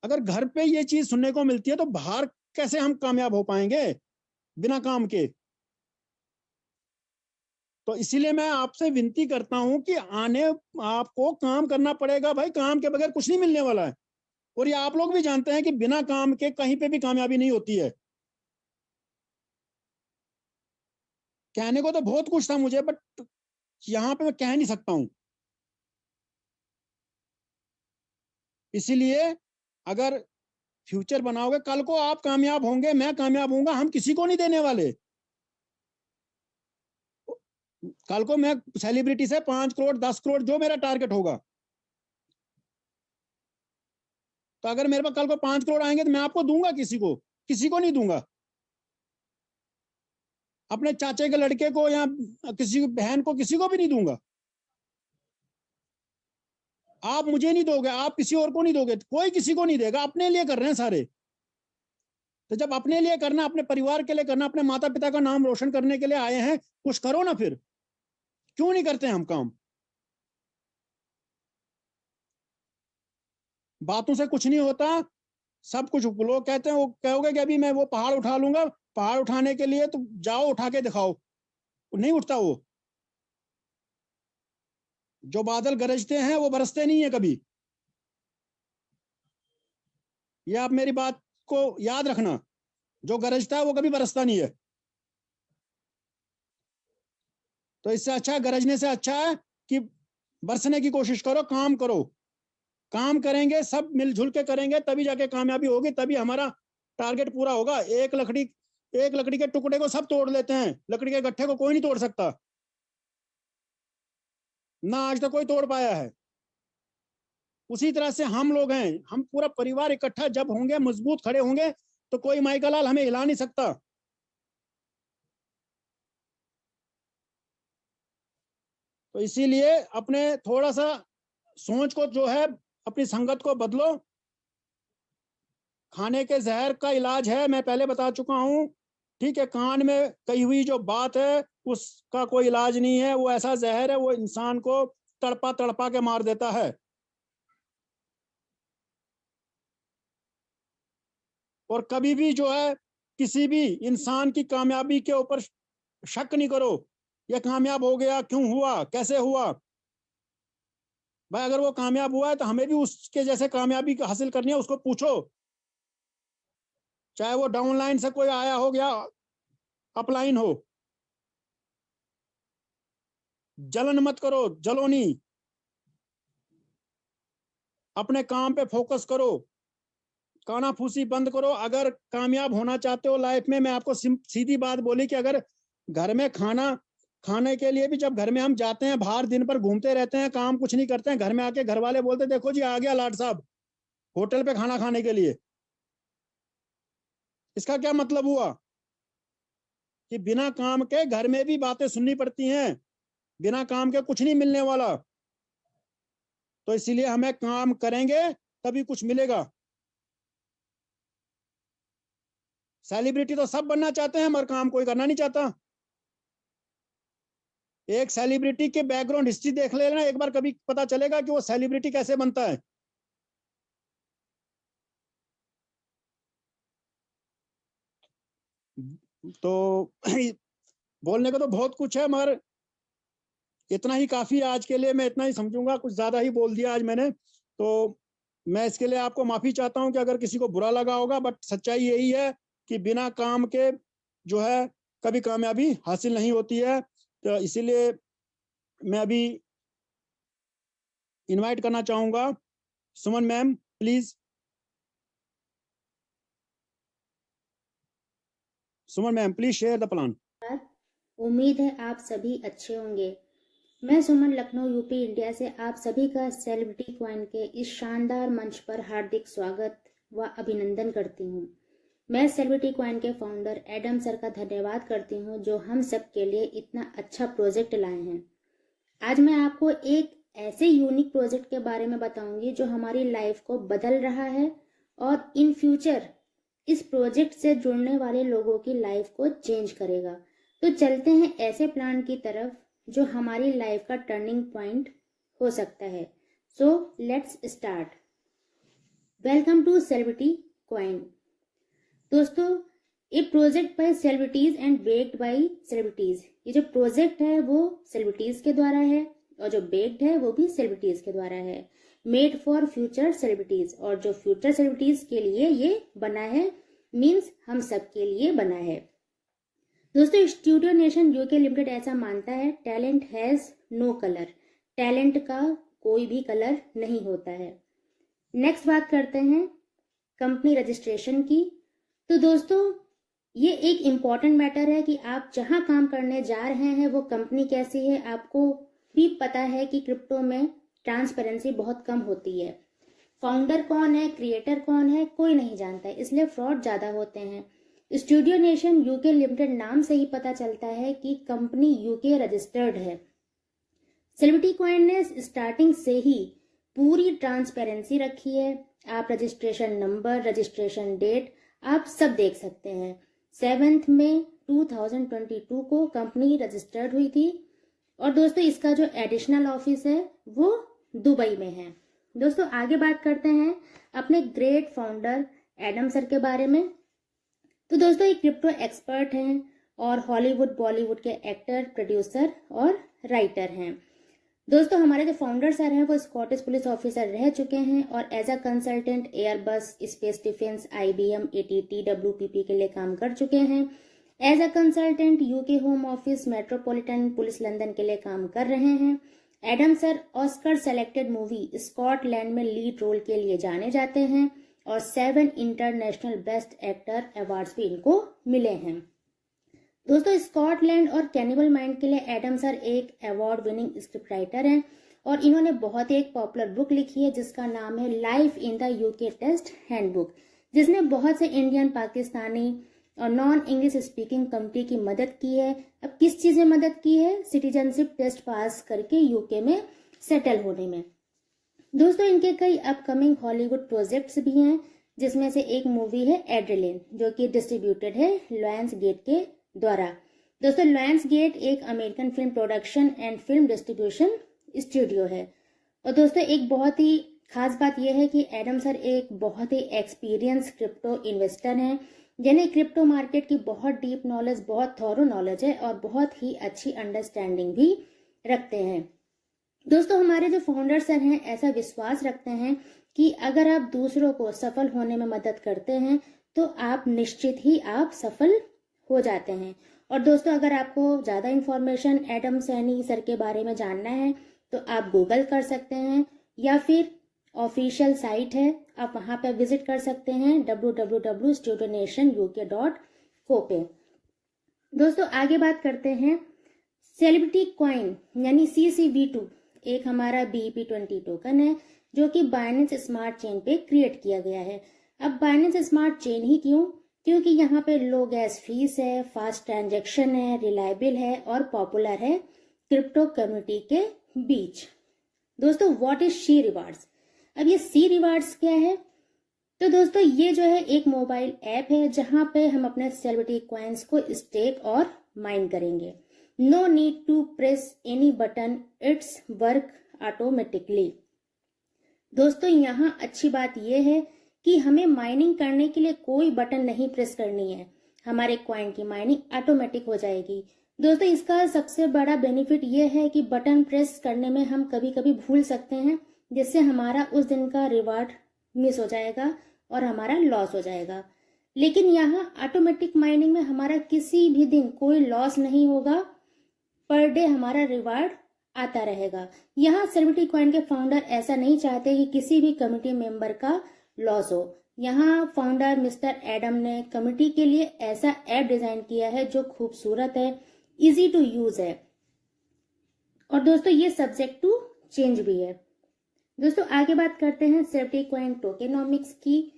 अगर घर पे ये चीज सुनने को मिलती है तो बाहर कैसे हम कामयाब हो पाएंगे बिना काम के। तो इसीलिए मैं आपसे विनती करता हूं कि आने आपको काम करना पड़ेगा भाई, काम के बगैर कुछ नहीं मिलने वाला है। और ये आप लोग भी जानते हैं कि बिना काम के कहीं पे भी कामयाबी नहीं होती है। कहने को तो बहुत कुछ था मुझे, बट यहाँ पे मैं कह नहीं सकता हूं। इसीलिए अगर फ्यूचर बनाओगे, कल को आप कामयाब होंगे, मैं कामयाब होऊंगा, हम किसी को नहीं देने वाले। कल को मैं सेलिब्रिटी से 5 करोड़ 10 करोड़ जो मेरा टारगेट होगा, तो अगर मेरे पास कल को 5 करोड़ आएंगे तो मैं आपको दूंगा, किसी को नहीं दूंगा। अपने चाचे के लड़के को या किसी बहन को, किसी को भी नहीं दूंगा। आप मुझे नहीं दोगे, आप किसी और को नहीं दोगे, कोई किसी को नहीं देगा। अपने लिए कर रहे हैं सारे। तो जब अपने लिए करना, अपने परिवार के लिए करना, अपने माता पिता का नाम रोशन करने के लिए आए हैं, कुछ करो ना। फिर क्यों नहीं करते हम काम? बातों से कुछ नहीं होता, सब कुछ। लोग कहते हैं, वो कहोगे कि अभी मैं वो पहाड़ उठा लूंगा, पहाड़ उठाने के लिए तो जाओ उठा के दिखाओ, नहीं उठता वो। जो बादल गरजते हैं वो बरसते नहीं है कभी। ये आप मेरी बात को याद रखना, जो गरजता है वो कभी बरसता नहीं है। तो इससे अच्छा, गरजने से अच्छा है कि बरसने की कोशिश करो, काम करो। काम करेंगे, सब मिलजुल के करेंगे, तभी जाके कामयाबी होगी, तभी हमारा टारगेट पूरा होगा। एक लकड़ी के टुकड़े को सब तोड़ लेते हैं, लकड़ी के गट्ठे को कोई नहीं तोड़ सकता, ना आज तक कोई तोड़ पाया है। उसी तरह से हम लोग हैं, हम पूरा परिवार इकट्ठा जब होंगे, मजबूत खड़े होंगे, तो कोई माइका लाल हमें हिला नहीं सकता। तो इसीलिए अपने थोड़ा सा सोच को जो है, अपनी संगत को बदलो। खाने के जहर का इलाज है, मैं पहले बता चुका हूं। ठीक है, कान में कही हुई जो बात है उसका कोई इलाज नहीं है, वो ऐसा जहर है, वो इंसान को तड़पा तड़पा के मार देता है। और कभी भी जो है, किसी भी इंसान की कामयाबी के ऊपर शक नहीं करो। ये कामयाब हो गया, क्यों हुआ, कैसे हुआ? भाई अगर वो कामयाब हुआ है तो हमें भी उसके जैसे कामयाबी हासिल करनी है, उसको पूछो। चाहे वो डाउन लाइन से कोई आया हो या अपलाइन हो। जलन मत करो, जलो नहीं। अपने काम पे फोकस करो, कानाफूसी बंद करो। अगर कामयाब होना चाहते हो लाइफ में, मैं आपको सीधी बात बोली कि अगर घर में खाना खाने के लिए भी, जब घर में हम जाते हैं बाहर, दिन भर घूमते रहते हैं, काम कुछ नहीं करते हैं, घर में आके घर वाले बोलते देखो जी आ गया लाट साहब होटल पे खाना खाने के लिए, इसका क्या मतलब हुआ? कि बिना काम के घर में भी बातें सुननी पड़ती हैं, बिना काम के कुछ नहीं मिलने वाला। तो इसीलिए हमें काम करेंगे तभी कुछ मिलेगा। सेलिब्रिटी तो सब बनना चाहते हैं, मगर काम कोई करना नहीं चाहता। एक सेलिब्रिटी के बैकग्राउंड हिस्ट्री देख लेना एक बार, कभी पता चलेगा कि वो सेलिब्रिटी कैसे बनता है। तो बोलने को तो बहुत कुछ है, मगर इतना ही काफी आज के लिए। मैं इतना ही समझूंगा, कुछ ज्यादा ही बोल दिया आज मैंने। तो मैं इसके लिए आपको माफी चाहता हूं कि अगर किसी को बुरा लगा होगा, बट सच्चाई यही है कि बिना काम के जो है कभी कामयाबी हासिल नहीं होती है। तो इसीलिए मैं अभी इनवाइट करना चाहूंगा Suman ma'am, please. Suman ma'am, please share the plan. उम्मीद है आप सभी अच्छे होंगे। मैं सुमन, लखनऊ यूपी इंडिया से आप सभी का सेलिब्रिटी क्वाइन के इस शानदार मंच पर हार्दिक स्वागत व अभिनंदन करती हूँ। मैं सेलिब्रिटी कॉइन के फाउंडर एडम सर का धन्यवाद करती हूँ जो हम सब के लिए इतना अच्छा प्रोजेक्ट लाए हैं। आज मैं आपको एक ऐसे यूनिक प्रोजेक्ट के बारे में बताऊंगी जो हमारी लाइफ को बदल रहा है और इन फ्यूचर इस प्रोजेक्ट से जुड़ने वाले लोगों की लाइफ को चेंज करेगा। तो चलते हैं ऐसे प्लान की तरफ जो हमारी लाइफ का टर्निंग पॉइंट हो सकता है। So let's start. Welcome to celebrity coin. दोस्तों, ये project by celebrities and backed by celebrities. ये जो प्रोजेक्ट है वो सेलिब्रिटीज के द्वारा है और जो बेक्ड है वो भी सेलिब्रिटीज के द्वारा है। मेड फॉर फ्यूचर सेलिब्रिटीज, और जो फ्यूचर सेलिब्रिटीज के लिए ये बना है, मीन्स हम सब के लिए बना है। दोस्तों, स्टूडियो नेशन यूके लिमिटेड ऐसा मानता है talent has no colour. Talent का कोई भी कलर नहीं होता है। नेक्स्ट बात करते हैं कंपनी रजिस्ट्रेशन की। तो दोस्तों, ये एक इम्पॉर्टेंट मैटर है कि आप जहां काम करने जा रहे हैं वो कंपनी कैसी है। आपको भी पता है कि क्रिप्टो में ट्रांसपेरेंसी बहुत कम होती है। फाउंडर कौन है, क्रिएटर कौन है, कोई नहीं जानता है, इसलिए फ्रॉड ज्यादा होते हैं। स्टूडियो नेशन यूके लिमिटेड नाम से ही पता चलता है कि कंपनी यूके रजिस्टर्ड है। सेलिब्रिटी कॉइन ने स्टार्टिंग से ही पूरी ट्रांसपेरेंसी रखी है। आप रजिस्ट्रेशन नंबर, रजिस्ट्रेशन डेट आप सब देख सकते हैं। 7 मई 2022 को कंपनी रजिस्टर्ड हुई थी और दोस्तों इसका जो एडिशनल ऑफिस है वो दुबई में है। दोस्तों, आगे बात करते हैं अपने ग्रेट फाउंडर एडम सर के बारे में। तो दोस्तों, एक क्रिप्टो एक्सपर्ट हैं और हॉलीवुड बॉलीवुड के एक्टर, प्रोड्यूसर और राइटर हैं। दोस्तों, हमारे जो फाउंडर सर हैं वो स्कॉटिश पुलिस ऑफिसर रह चुके हैं और as a consultant Airbus, space defence, IBM, ATT, WPP के लिए काम कर चुके हैं। As a consultant UK home office, metropolitan police London के लिए काम कर रहे हैं। Adam sir Oscar selected movie Scotland में लीड रोल के लिए जाने जाते हैं और 7 इंटरनेशनल बेस्ट एक्टर अवार्ड्स भी इनको मिले हैं। दोस्तों, स्कॉटलैंड और कैनिबल माइंड के लिए एडम सर एक अवार्ड विनिंग स्क्रिप्ट राइटर हैं और इन्होंने बहुत ही एक पॉपुलर बुक लिखी है जिसका नाम है life in the UK test handbook, जिसने बहुत से इंडियन, पाकिस्तानी और नॉन इंग्लिश स्पीकिंग कम्युनिटी की मदद की है। अब किस चीज में मदद की है? सिटीजनशिप टेस्ट पास करके यूके में सेटल होने में। दोस्तों, इनके कई अपकमिंग हॉलीवुड प्रोजेक्ट्स भी हैं, जिसमें से एक मूवी है एड्रेलिन जो कि डिस्ट्रीब्यूटेड है लायंस गेट के द्वारा। दोस्तों, लायंस गेट एक American film production and film distribution studio है। और दोस्तों, एक बहुत ही खास बात यह है कि एडम सर एक बहुत ही एक्सपीरियंस क्रिप्टो इन्वेस्टर हैं जिन्हें क्रिप्टो मार्केट की बहुत डीप नॉलेज, बहुत थॉरो नॉलेज है और बहुत ही अच्छी अंडरस्टैंडिंग भी रखते हैं। दोस्तों, हमारे जो फाउंडर सर हैं ऐसा विश्वास रखते हैं कि अगर आप दूसरों को सफल होने में मदद करते हैं तो आप निश्चित ही आप सफल हो जाते हैं। और दोस्तों, अगर आपको ज्यादा इंफॉर्मेशन एडम सैनी सर के बारे में जानना है तो आप गूगल कर सकते हैं या फिर ऑफिशियल साइट है, आप वहां पर विजिट कर सकते हैं www.studionationuk.co पे। दोस्तों, आगे बात करते हैं सेलिब्रिटी कॉइन यानी CCB2 एक हमारा BEP20 टोकन है जो कि बाइनेंस स्मार्ट चेन पे क्रिएट किया गया है। अब बाइनेंस स्मार्ट चेन ही क्यों? क्योंकि यहाँ पे लो गैस फीस है, फास्ट ट्रांजैक्शन है, रिलायबल है और पॉपुलर है क्रिप्टो कम्युनिटी के बीच। दोस्तों, व्हाट इज सी रिवार्ड्स? अब ये सी रिवार्ड्स क्या है? तो दोस्तों, ये जो है एक मोबाइल ऐप है जहां पे हम अपने सेलिब्रिटी कॉइन्स को स्टेक और माइन करेंगे। No need to press any button, it's work automatically. दोस्तों, यहाँ अच्छी बात यह है कि हमें माइनिंग करने के लिए कोई बटन नहीं प्रेस करनी है, हमारे कॉइन की माइनिंग ऑटोमेटिक हो जाएगी। दोस्तों, इसका सबसे बड़ा बेनिफिट ये है कि बटन प्रेस करने में हम कभी कभी भूल सकते हैं, जिससे हमारा उस दिन का रिवार्ड मिस हो जाएगा और हमारा लॉस हो जाएगा। लेकिन यहाँ ऑटोमेटिक माइनिंग में हमारा किसी भी दिन कोई लॉस नहीं होगा, पर डे हमारा रिवार्ड आता रहेगा। यहाँ सेलिब्रिटी कॉइन के फाउंडर ऐसा नहीं चाहते कि किसी भी कम्युनिटी मेंबर का लॉस हो। यहाँ फाउंडर मिस्टर एडम ने कम्युनिटी के लिए ऐसा ऐप डिजाइन किया है जो खूबसूरत है, इजी टू यूज है और दोस्तों ये सब्जेक्ट टू चेंज भी है। दोस्तों, आगे बात करते हैं सेलिब्रिटी कॉइन टोकेनोमिक्स की।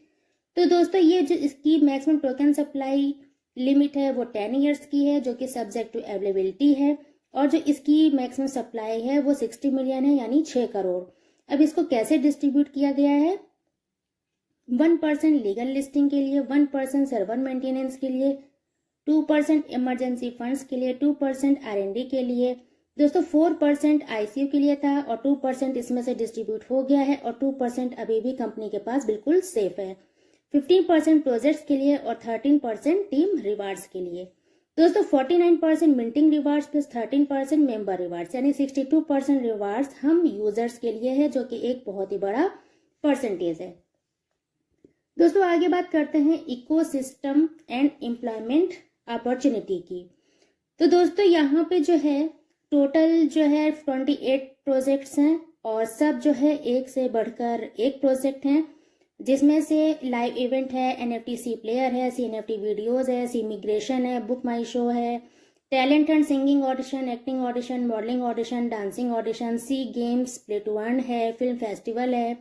तो दोस्तों ये जो इसकी मैक्सिमम टोकन सप्लाई लिमिट है वो 10 ईयर्स की है, जो कि सब्जेक्ट टू अवेलेबिलिटी है, और जो इसकी मैक्सिमम सप्लाई है वो 60 मिलियन है, यानी 6 करोड़। अब इसको कैसे डिस्ट्रीब्यूट किया गया है? 1% लीगल लिस्टिंग के लिए, 1% सर्वर मेंटेनेंस के लिए, 2% इमरजेंसी फंड्स के लिए, 2% R&D के लिए। दोस्तों 4% ICU के लिए था और 2% इसमें से डिस्ट्रीब्यूट हो गया है और 2% अभी भी कंपनी के पास बिल्कुल सेफ है। 15% प्रोजेक्ट्स के लिए और 13% टीम रिवार्ड्स के लिए। दोस्तों 49% minting rewards plus 13% member rewards, यानी 62% रिवार्ड्स हम यूजर्स के लिए है, जो कि एक बहुत ही बड़ा परसेंटेज है। दोस्तों आगे बात करते हैं इकोसिस्टम एंड एम्प्लॉयमेंट अपॉर्चुनिटी की। तो दोस्तों यहाँ पे जो है टोटल जो है 28 प्रोजेक्ट्स हैं और सब जो है एक से बढ़कर एक प्रोजेक्ट हैं, जिसमें से लाइव इवेंट है, NFT सी प्लेयर है, सी NFT वीडियोज है, सी मिग्रेशन है, बुक माई शो है, talent and singing audition, acting audition, modelling audition, dancing audition, C games play to earn है, फिल्म फेस्टिवल है,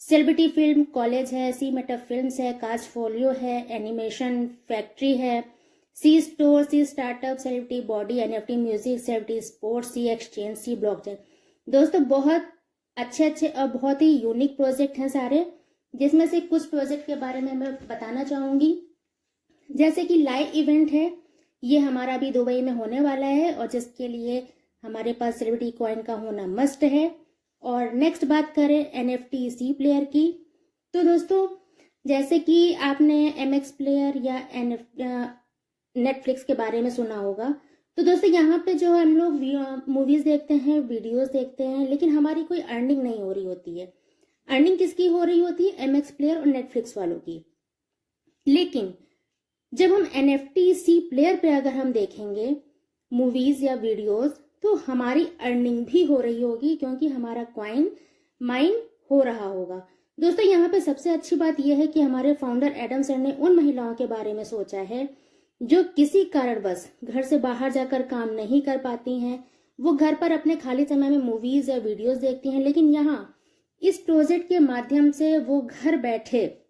सेलिब्रिटी फिल्म कॉलेज है, सी मेटअप फिल्म्स है, कास्ट फोलियो है, एनिमेशन फैक्ट्री है, C store, C startup, celebrity body, NFT music, celebrity sports, C exchange, C blockchain. दोस्तों बहुत अच्छे और बहुत ही यूनिक प्रोजेक्ट हैं सारे, जिसमें से कुछ प्रोजेक्ट के बारे में मैं बताना चाहूंगी। जैसे कि लाइव इवेंट है, ये हमारा अभी दुबई में होने वाला है और जिसके लिए हमारे पास सेलिब्रिटी कॉइन का होना मस्ट है। और नेक्स्ट बात करें NFT सी प्लेयर की, तो दोस्तों जैसे कि आपने MX प्लेयर या नेटफ्लिक्स के बारे में सुना होगा, तो दोस्तों यहाँ पे जो हम लोग मूवीज देखते हैं, वीडियोस देखते हैं, लेकिन हमारी कोई अर्निंग नहीं हो रही होती है। अर्निंग किसकी हो रही होती है? MX प्लेयर और नेटफ्लिक्स वालों की। लेकिन जब हम NFT सी प्लेयर पे अगर हम देखेंगे मूवीज या वीडियोस, तो हमारी अर्निंग भी हो रही होगी, क्योंकि हमारा कॉइन माइन हो रहा होगा। दोस्तों यहाँ पे सबसे अच्छी बात यह है कि हमारे फाउंडर एडम सर ने उन महिलाओं के बारे में सोचा है जो किसी कारणवश घर से बाहर जाकर काम नहीं कर पाती हैं। वो घर पर अपने खाली समय में मूवीज या वीडियोस देखती हैं, लेकिन यहाँ इस प्रोजेक्ट के माध्यम से वो घर बैठे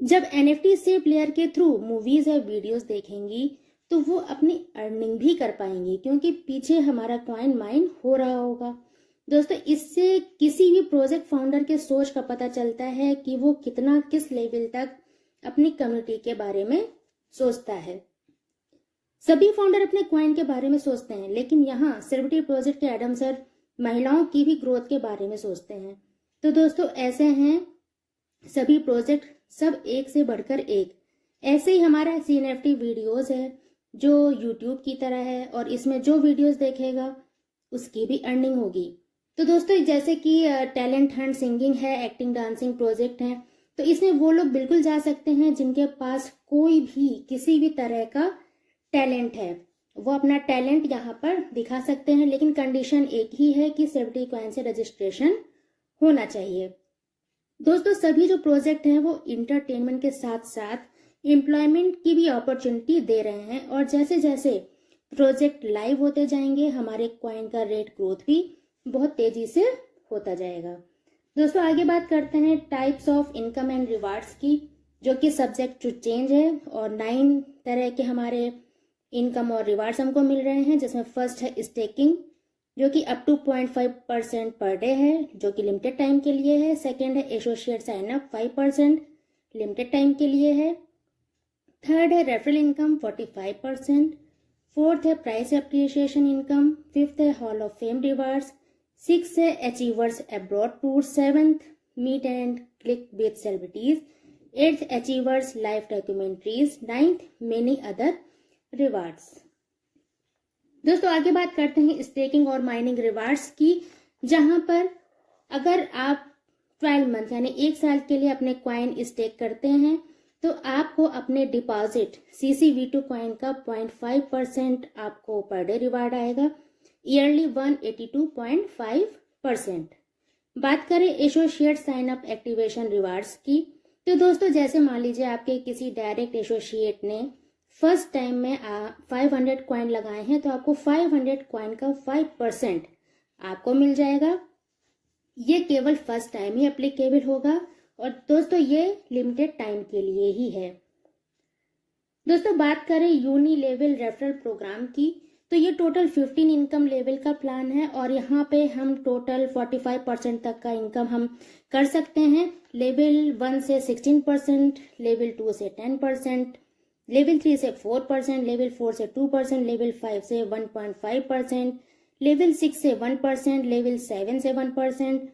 जब NFT से प्लेयर के थ्रू मूवीज या वीडियोस देखेंगी तो वो अपनी अर्निंग भी कर पाएंगी, क्योंकि पीछे हमारा कॉइन माइन हो रहा होगा। दोस्तों इससे किसी भी प्रोजेक्ट फाउंडर के सोच का पता चलता है कि वो कितना किस लेवल तक अपनी कम्युनिटी के बारे में सोचता है। सभी फाउंडर अपने कॉइन के बारे में सोचते हैं, लेकिन यहाँ सेलिब्रिटी प्रोजेक्ट के एडम सर महिलाओं की भी ग्रोथ के बारे में सोचते हैं। तो दोस्तों ऐसे हैं सभी प्रोजेक्ट, सब एक से बढ़कर एक। ऐसे ही हमारा CNFT वीडियोस है जो YouTube की तरह है, और इसमें जो वीडियोस देखेगा उसकी भी अर्निंग होगी। तो दोस्तों जैसे कि टैलेंट हंट सिंगिंग है, एक्टिंग डांसिंग प्रोजेक्ट है, तो इसमें वो लोग बिल्कुल जा सकते हैं जिनके पास कोई भी किसी भी तरह का टैलेंट है, वो अपना टैलेंट यहाँ पर दिखा सकते हैं। लेकिन कंडीशन एक ही है कि सेलिब्रिटी कॉइन से रजिस्ट्रेशन होना चाहिए। दोस्तों सभी जो प्रोजेक्ट हैं वो इंटरटेनमेंट के साथ साथ एम्प्लॉयमेंट की भी अपॉर्चुनिटी दे रहे हैं, और जैसे जैसे प्रोजेक्ट लाइव होते जाएंगे हमारे कॉइन का रेट ग्रोथ भी बहुत तेजी से होता जाएगा। दोस्तों आगे बात करते हैं types of income and rewards की, जो कि सब्जेक्ट टू चेंज है, और 9 तरह के हमारे इनकम और रिवार्ड्स हमको मिल रहे हैं। जिसमें फर्स्ट है स्टेकिंग, जो कि अप टू 0.5% पर डे है, जो कि लिमिटेड टाइम के लिए है। सेकेंड है associate sign up 5%, limited time के लिए है। थर्ड है रेफरल इनकम 45%। फोर्थ है प्राइस एप्रिसिएशन इनकम। फिफ्थ है hall of fame rewards. Six है achievers abroad tour. Seventh meet and click with celebrities. Eighth achievers life documentaries. Ninth many other rewards. दोस्तों आगे बात करते हैं स्टेकिंग और माइनिंग रिवार्ड्स की, जहां पर अगर आप 12 मंथ यानी 1 साल के लिए अपने कॉइन स्टेक करते हैं तो आपको अपने डिपॉजिट CCV2 कॉइन का 0.5% आपको पर डे रिवार्ड आएगा, ईयरली 182.5%। बात करें associate sign up activation rewards की, तो दोस्तों जैसे मान लीजिए आपके किसी डायरेक्ट एसोसिएट ने फर्स्ट टाइम में 500 कॉइन लगाए हैं, तो आपको 500 कॉइन का 5% आपको मिल जाएगा। ये केवल फर्स्ट टाइम ही एप्लीकेबल होगा, और दोस्तों ये लिमिटेड टाइम के लिए ही है। दोस्तों बात करें यूनी लेवल रेफरल प्रोग्राम की, तो ये टोटल 15 इनकम लेवल का प्लान है और यहाँ पे हम टोटल 45% तक का इनकम हम कर सकते हैं। लेवल 1 से 16%, लेवल 2 से 10%, लेवल 3 से 4%, लेवल 4 से 2%, लेवल 5 से 1.5%, लेवल 6 से 1%, लेवल 7 से 1%,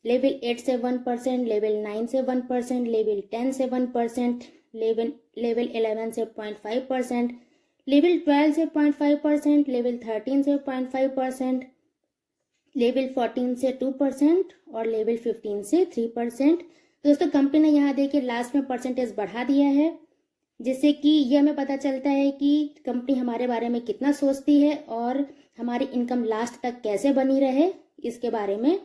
लेवल 8 से 1%, लेवल 9 से 1%, लेवल 10 से 1%, लेवल 11 से 0.5%, लेवल 12 से 0.5%, लेवल 13 से 0.5%, लेवल 14 से 2% और लेवल 15 से 3%। दोस्तों कंपनी ने यहाँ देखिए लास्ट में परसेंटेज बढ़ा दिया है, जिससे कि यह हमें पता चलता है कि कंपनी हमारे बारे में कितना सोचती है और हमारी इनकम लास्ट तक कैसे बनी रहे, इसके बारे में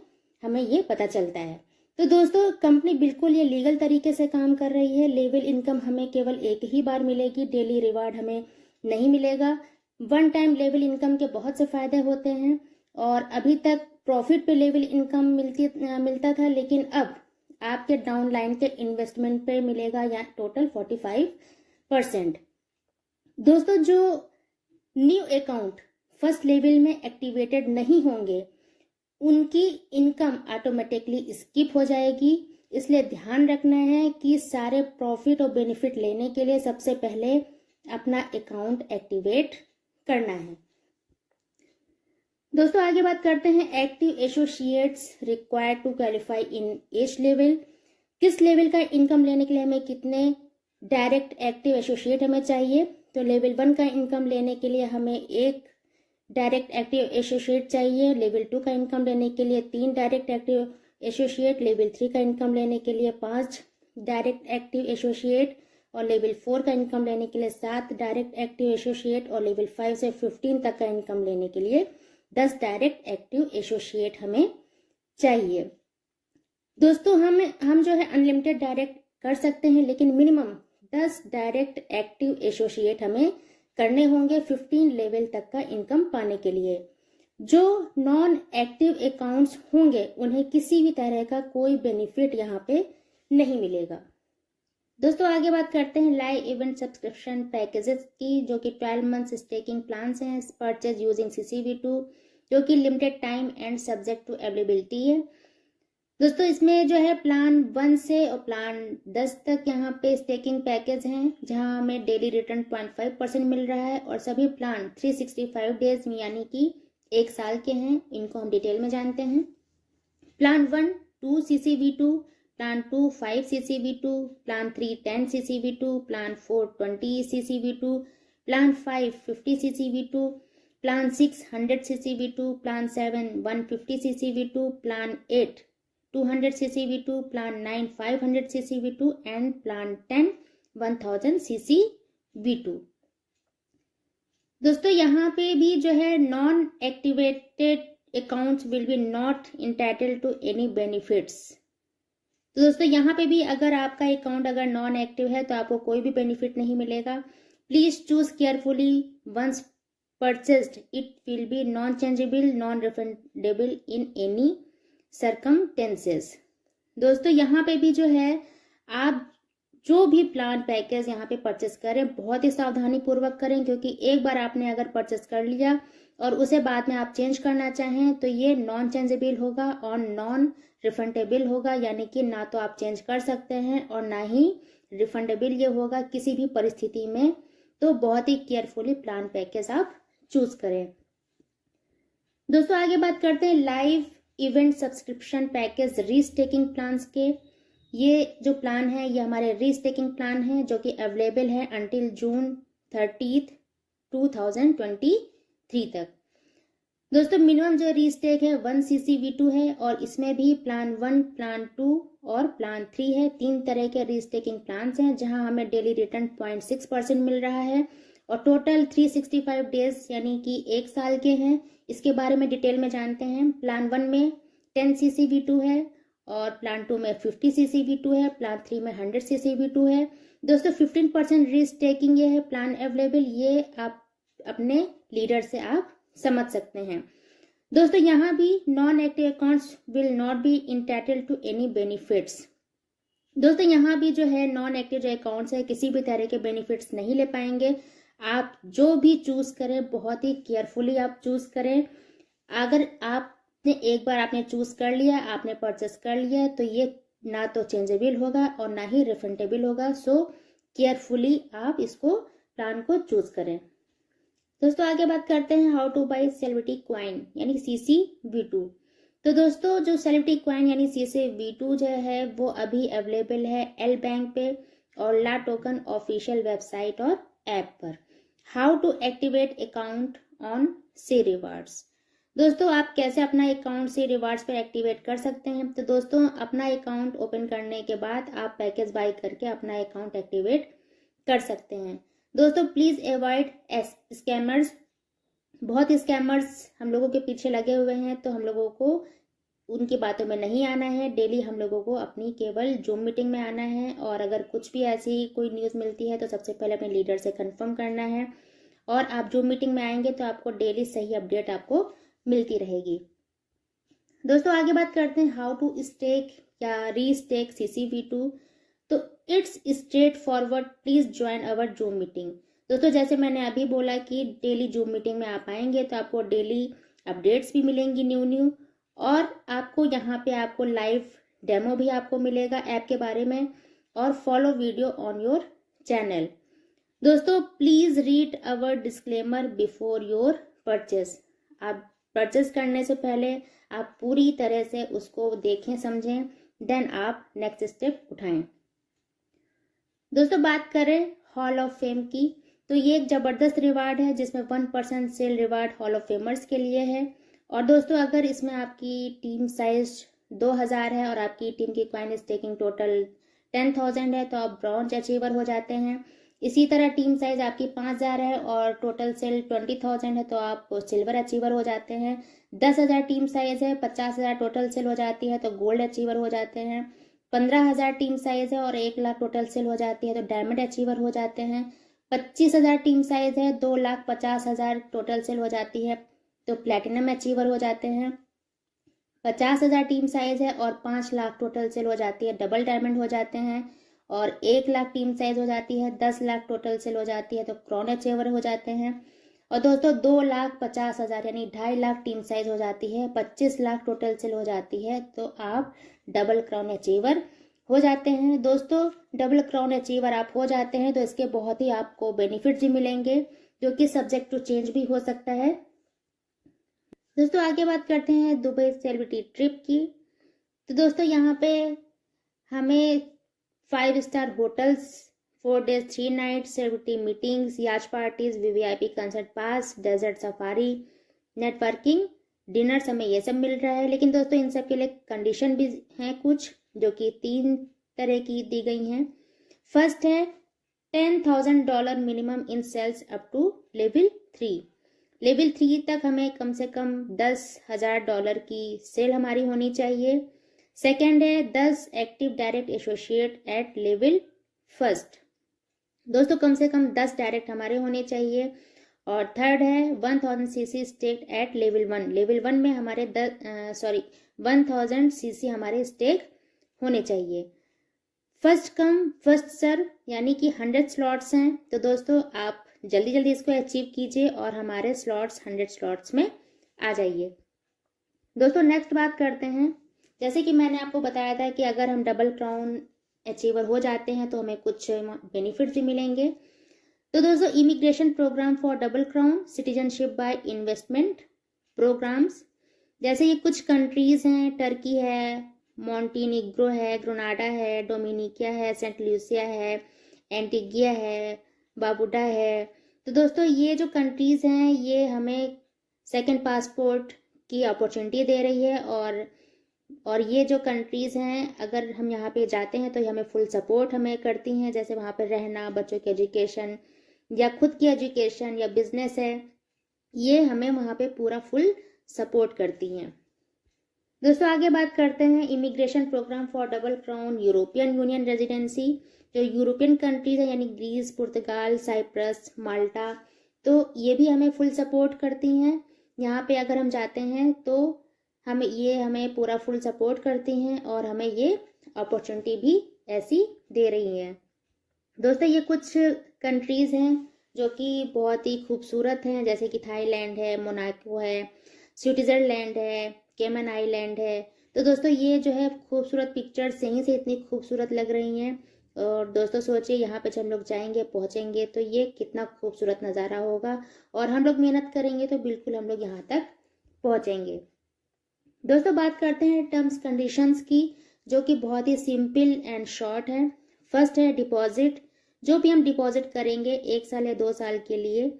हमें ये पता चलता है। तो दोस्तों कंपनी बिल्कुल ये लीगल तरीके से काम कर रही है। लेवल इनकम हमें केवल एक ही बार मिलेगी, डेली रिवार्ड हमें नहीं मिलेगा। वन टाइम लेवल इनकम के बहुत से फायदे होते हैं और अभी तक प्रॉफिट पे लेवल इनकम मिलता था, लेकिन अब आपके डाउन लाइन के इन्वेस्टमेंट पे मिलेगा या टोटल 45%। दोस्तों जो न्यू अकाउंट फर्स्ट लेवल में एक्टिवेटेड नहीं होंगे उनकी इनकम ऑटोमेटिकली स्किप हो जाएगी, इसलिए ध्यान रखना है कि सारे प्रॉफिट और बेनिफिट लेने के लिए सबसे पहले अपना अकाउंट एक्टिवेट करना है। दोस्तों आगे बात करते हैं active associates required to qualify in each level. किस लेवल का इनकम लेने के लिए हमें कितने डायरेक्ट एक्टिव एसोसिएट हमें चाहिए? तो लेवल 1 का इनकम लेने के लिए हमें एक डायरेक्ट एक्टिव एसोसिएट चाहिए। लेवल 2 का इनकम लेने के लिए 3 डायरेक्ट एक्टिव एसोसिएट, लेवल 3 का इनकम लेने के लिए 5 डायरेक्ट एक्टिव एसोसिएट और लेवल 4 का इनकम लेने के लिए 7 डायरेक्ट एक्टिव एसोसिएट और लेवल 5 से 15 तक का इनकम लेने के लिए 10 डायरेक्ट एक्टिव एसोसिएट हमें चाहिए। दोस्तों हम जो है अनलिमिटेड डायरेक्ट कर सकते हैं, लेकिन मिनिमम 10 डायरेक्ट एक्टिव एसोसिएट हमें करने होंगे 15 लेवल तक का इनकम पाने के लिए। जो नॉन एक्टिव अकाउंट्स होंगे उन्हें किसी भी तरह का कोई बेनिफिट यहाँ पे नहीं मिलेगा। दोस्तों आगे बात करते हैं लाइव इवेंट सब्सक्रिप्शन पैकेजेस की, जो कि 12 मंथ्स स्टेकिंग प्लान्स हैं परचेज यूजिंग CCV2, जो कि limited time and subject to availability है। दोस्तों इसमें जो है प्लान 1 से और प्लान 10 तक यहाँ पे स्टेकिंग पैकेज हैं, जहाँ हमें डेली रिटर्न 0.5% मिल रहा है और सभी प्लान 365 डेज यानी कि 1 साल के हैं। इनको हम डिटेल में जानते हैं। Plan 1 2 CCV2, plan 2 5 CCV2, plan 3 10 CCV2, plan 4 20 CCV2, plan 5 50 CCV2, plan 6 100 CCV2, plan 7 150 CCV2, plan 8 200 CCV2, plan 9 500 CCV2 and plan 10 1000 CCV2। दोस्तों यहाँ पे भी जो है non activated accounts will be not entitled to any benefits. तो दोस्तों यहाँ पे भी अगर आपका अकाउंट अगर नॉन एक्टिव है तो आपको कोई भी बेनिफिट नहीं मिलेगा। Please choose carefully, once purchased it will be non changeable, non refundable in any circumstances. दोस्तों यहाँ पे भी जो है आप जो भी प्लान पैकेज यहाँ पे परचेस करें बहुत ही सावधानी पूर्वक करें, क्योंकि एक बार आपने अगर परचेस कर लिया और उसे बाद में आप चेंज करना चाहें तो ये नॉन चेंजेबल होगा और नॉन रिफंडेबल होगा, यानी कि ना तो आप चेंज कर सकते हैं और ना ही रिफंडेबल ये होगा किसी भी परिस्थिति में। तो बहुत ही केयरफुली प्लान पैकेज आप चूज करें। दोस्तों आगे बात करते हैं live event subscription package restaking plans के। ये जो प्लान है ये हमारे रीस्टेकिंग प्लान है, जो कि अवेलेबल है अंटिल जून 30 2023 तक। दोस्तों मिनिमम जो रीस्टेक है 1 CCV2 है और इसमें भी प्लान 1 प्लान 2 और प्लान 3 है। 3 तरह के रीस्टेकिंग प्लान्स हैं, जहां हमें डेली रिटर्न 0.6% मिल रहा है और टोटल 365 डेज यानी कि 1 साल के हैं। इसके बारे में डिटेल में जानते हैं। प्लान 1 में 10 CCV2 है और प्लान 2 में 50 CCV2 है, प्लान 3 में 100 CCV2 है। दोस्तों 15% रीस्टेकिंग ये है प्लान अवेलेबल, ये आप अपने लीडर से आप समझ सकते हैं। दोस्तों यहाँ भी non active accounts will not be entitled to any benefits. दोस्तों यहाँ भी जो है नॉन एक्टिव जो अकाउंट्स है किसी भी तरह के बेनिफिट्स नहीं ले पाएंगे। आप जो भी चूज करें बहुत ही केयरफुली आप चूज करें। अगर आपने एक बार आपने चूज कर लिया, आपने परचेस कर लिया, तो ये ना तो चेंजेबल होगा और ना ही रिफंडेबल होगा। सो केयरफुली आप इसको प्लान को चूज करें। दोस्तों आगे बात करते हैं how two by celebrity coin यानी CCV2। तो दोस्तों जो सेलिब्रिटी क्वाइन यानी CCV2 जो है वो अभी अवेलेबल है एल बैंक पे और ला टोकन ऑफिशियल वेबसाइट और ऐप पर। How to activate account on C rewards. दोस्तों आप कैसे अपना अकाउंट सी रिवार्ड्स पर एक्टिवेट कर सकते हैं। तो दोस्तों अपना अकाउंट ओपन करने के बाद आप पैकेज बाय करके अपना अकाउंट एक्टिवेट कर सकते हैं। दोस्तों प्लीज अवॉइड स्कैमर्स। बहुत स्कैमर्स हम लोगों के पीछे लगे हुए हैं, तो हम लोगों को उनकी बातों में नहीं आना है। डेली हम लोगों को अपनी केवल जूम मीटिंग में आना है और अगर कुछ भी ऐसी कोई न्यूज़ मिलती है तो सबसे पहले अपने लीडर से कंफर्म करना है और आप जूम मीटिंग में आएंगे तो आपको डेली सही अपडेट आपको मिलती रहेगी। दोस्तों आगे बात करते हैं हाउ टू स्टेक या रीस्टेक CCV2। तो it's straight forward, please join our zoom meeting. दोस्तों जैसे मैंने अभी बोला कि डेली जूम मीटिंग में आप आएंगे तो आपको डेली अपडेट्स भी मिलेंगी न्यू और आपको यहाँ पे आपको लाइव डेमो भी आपको मिलेगा ऐप के बारे में और follow video on your channel. दोस्तों please read our disclaimer before your purchase. आप परचेस करने से पहले आप पूरी तरह से उसको देखें समझें, देन आप नेक्स्ट स्टेप उठाएं। दोस्तों बात करें हॉल ऑफ फेम की, तो ये एक जबरदस्त रिवार्ड है जिसमें 1% sale reward hall of famers के लिए है। और दोस्तों अगर इसमें आपकी टीम साइज 2000 है और आपकी टीम की कॉइन स्टेकिंग टोटल 10,000 है तो आप ब्रॉन्ज अचीवर हो जाते हैं। इसी तरह टीम साइज आपकी 5000 है और टोटल सेल 20,000 है तो आप सिल्वर अचीवर हो जाते हैं। 10,000 टीम साइज है, 50,000 टोटल सेल हो जाती है तो गोल्ड अचीवर हो जाते हैं। 15,000 टीम साइज है और 1 लाख टोटल सेल हो जाती है तो डायमंड अचीवर हो जाते हैं। 25,000 टीम साइज है, 2,50,000 टोटल सेल हो जाती है तो प्लेटिनम अचीवर हो जाते हैं। 50,000 टीम साइज है और 5 लाख टोटल सेल हो जाती है डबल डायमंड हो जाते हैं। और 1 लाख टीम साइज हो जाती है, 10 लाख टोटल सेल हो जाती है तो क्राउन अचीवर हो जाते हैं। और दोस्तों 2,50,000 यानी 2.5 लाख टीम साइज हो जाती है, 25 लाख टोटल सेल हो जाती है तो आप डबल क्राउन अचीवर हो जाते हैं। दोस्तों डबल क्राउन अचीवर आप हो जाते हैं तो इसके बहुत ही आपको बेनिफिट्स भी मिलेंगे जो कि सब्जेक्ट टू चेंज भी हो सकता है। दोस्तों आगे बात करते हैं दुबई सेलिब्रिटी ट्रिप की। तो दोस्तों यहाँ पे हमें 5 star hotels, 4 days 3 nights, celebrity meetings, याच पार्टीज, VVIP कंसर्ट पास, डेजर्ट सफारी, नेटवर्किंग, डिनर्स हमें ये सब मिल रहा है। लेकिन दोस्तों इन सब के लिए कंडीशन भी हैं कुछ जो कि 3 तरह की दी गई हैं। फर्स्ट है $10,000 minimum in sales up to level 3। Level 3 तक हमें कम से कम $10,000 की सेल हमारी होनी चाहिए। सेकेंड है 10 active direct associate at level first. दोस्तों कम से कम 10 डायरेक्ट हमारे होने चाहिए। और थर्ड है 1000 CC stake at level 1। Level 1 में हमारे 1000 CC हमारे स्टेक होने चाहिए। फर्स्ट कम फर्स्ट सर्व यानी कि 100 स्लॉट्स हैं तो दोस्तों आप जल्दी जल्दी इसको अचीव कीजिए और हमारे स्लॉट्स 100 स्लॉट्स में आ जाइए। दोस्तों नेक्स्ट बात करते हैं, जैसे कि मैंने आपको बताया था कि अगर हम डबल क्राउन अचीवर हो जाते हैं तो हमें कुछ बेनिफिट्स भी मिलेंगे। तो दोस्तों immigration program for double crown, citizenship by investment programs, जैसे ये कुछ कंट्रीज हैं, टर्की है, मॉन्टीनिग्रो है, ग्रेनाडा है, डोमिनिका है, सेंट लूसिया है, एंटीगिया है, बाबुडा है। तो दोस्तों ये जो कंट्रीज हैं ये हमें सेकंड पासपोर्ट की अपॉर्चुनिटी दे रही है और ये जो कंट्रीज हैं अगर हम यहाँ पे जाते हैं तो हमें फुल सपोर्ट हमें करती हैं, जैसे वहाँ पर रहना, बच्चों की एजुकेशन या खुद की एजुकेशन या बिजनेस है, ये हमें वहाँ पे पूरा फुल सपोर्ट करती हैं। दोस्तों आगे बात करते हैं immigration program for double crown European Union residency. जो यूरोपियन कंट्रीज है यानी ग्रीस, पुर्तगाल, साइप्रस, माल्टा, तो ये भी हमें फुल सपोर्ट करती हैं। यहाँ पे अगर हम जाते हैं तो हमें पूरा फुल सपोर्ट करती हैं और हमें ये अपॉर्चुनिटी भी ऐसी दे रही हैं। दोस्तों ये कुछ कंट्रीज़ हैं जो कि बहुत ही खूबसूरत हैं, जैसे कि थाईलैंड है, मोनाको है, स्विट्ज़रलैंड है, केमन आइलैंड है। तो दोस्तों ये जो है खूबसूरत पिक्चर्स यहीं से इतनी खूबसूरत लग रही हैं। और दोस्तों सोचिए यहाँ पे जब हम लोग जाएंगे, पहुँचेंगे तो ये कितना खूबसूरत नज़ारा होगा, और हम लोग मेहनत करेंगे तो बिल्कुल हम लोग यहाँ तक पहुँचेंगे। दोस्तों बात करते हैं टर्म्स कंडीशंस की, जो कि बहुत ही सिंपल एंड शॉर्ट है। फर्स्ट है डिपॉजिट। जो भी हम डिपॉजिट करेंगे 1 साल या 2 साल के लिए,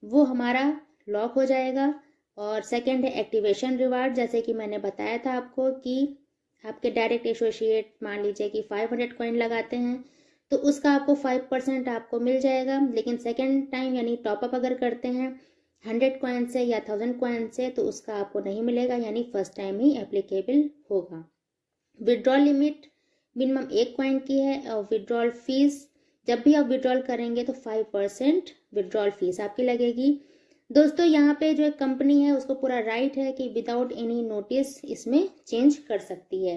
वो हमारा लॉक हो जाएगा। और सेकंड है एक्टिवेशन रिवार्ड। जैसे कि मैंने बताया था आपको कि आपके डायरेक्ट एसोसिएट मान लीजिए कि 500 कॉइन लगाते हैं तो उसका आपको 5% आपको मिल जाएगा। लेकिन सेकेंड टाइम यानी टॉपअप अगर करते हैं 100 कॉइन से या 1000 कॉइन से तो उसका आपको नहीं मिलेगा, यानी फर्स्ट टाइम ही एप्लीकेबल होगा। विड्रॉल लिमिट मिनिमम 1 कॉइन की है। और विड्रॉल फीस, जब भी आप विड्रॉल करेंगे तो 5% विड्रॉल फीस आपकी लगेगी। दोस्तों यहाँ पे जो एक कंपनी है उसको पूरा राइट है कि विदाउट एनी नोटिस इसमें चेंज कर सकती है।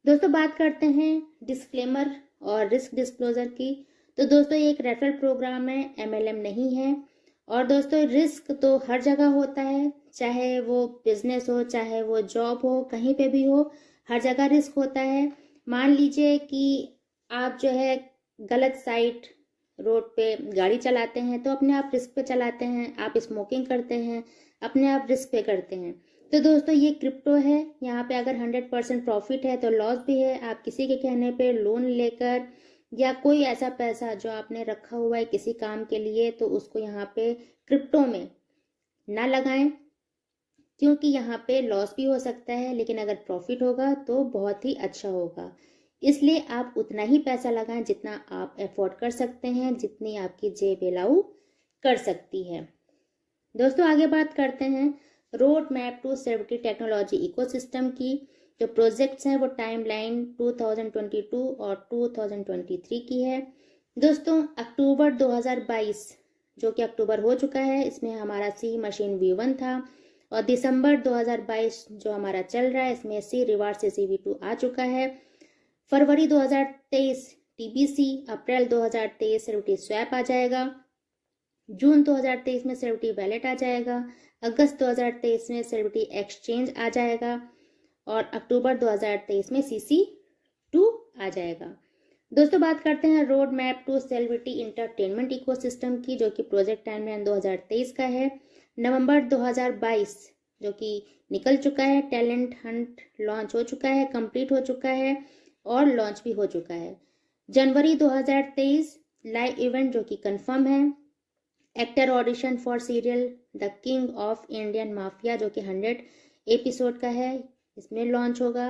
दोस्तों बात करते हैं डिस्क्लेमर और रिस्क डिस्क्लोजर की। तो दोस्तों ये एक रेफरल प्रोग्राम है, MLM नहीं है। और दोस्तों रिस्क तो हर जगह होता है, चाहे वो बिजनेस हो, चाहे वो जॉब हो, कहीं पे भी हो, हर जगह रिस्क होता है। मान लीजिए कि आप जो है गलत साइड रोड पे गाड़ी चलाते हैं तो अपने आप रिस्क पे चलाते हैं। आप स्मोकिंग करते हैं, अपने आप रिस्क पे करते हैं। तो दोस्तों ये क्रिप्टो है, यहाँ पे अगर 100% प्रॉफिट है तो लॉस भी है। आप किसी के कहने पे लोन लेकर या कोई ऐसा पैसा जो आपने रखा हुआ है किसी काम के लिए, तो उसको यहाँ पे क्रिप्टो में ना लगाएं, क्योंकि यहाँ पे लॉस भी हो सकता है, लेकिन अगर प्रॉफिट होगा तो बहुत ही अच्छा होगा। इसलिए आप उतना ही पैसा लगाएं जितना आप अफोर्ड कर सकते हैं, जितनी आपकी जेब अलाउ कर सकती है। दोस्तों आगे बात करते हैं road map to celebrity technology ecosystem की। जो प्रोजेक्ट्स हैं वो टाइमलाइन 2022 और 2023 की है। दोस्तों अक्टूबर 2022 जो कि अक्टूबर हो चुका है, इसमें हमारा सी मशीन V1 था। और दिसंबर 2022 जो हमारा चल रहा है, इसमें सी रिवार्ड से CV2 आ चुका है। फरवरी 2023 TBC, अप्रैल 2023 सेलिब्रिटी स्वैप आ जाएगा, जून 2023 में सेलिब्रिटी वैलेट आ जाएगा, अगस्त 2023 में सेलिब्रिटी एक्सचेंज आ जाएगा, और अक्टूबर 2023 में CC2 आ जाएगा। दोस्तों बात करते हैं road map to celebrity entertainment ecosystem की, जो कि प्रोजेक्ट टाइमलाइन 2023 का है। नवंबर 2022 जो कि निकल चुका है, टैलेंट हंट लॉन्च हो चुका है, कंप्लीट हो चुका है और लॉन्च भी हो चुका है। जनवरी 2023 लाइव इवेंट जो कि कंफर्म है। Actor audition for serial the king of Indian mafia जो कि 100 एपिसोड का है, इसमें लॉन्च होगा।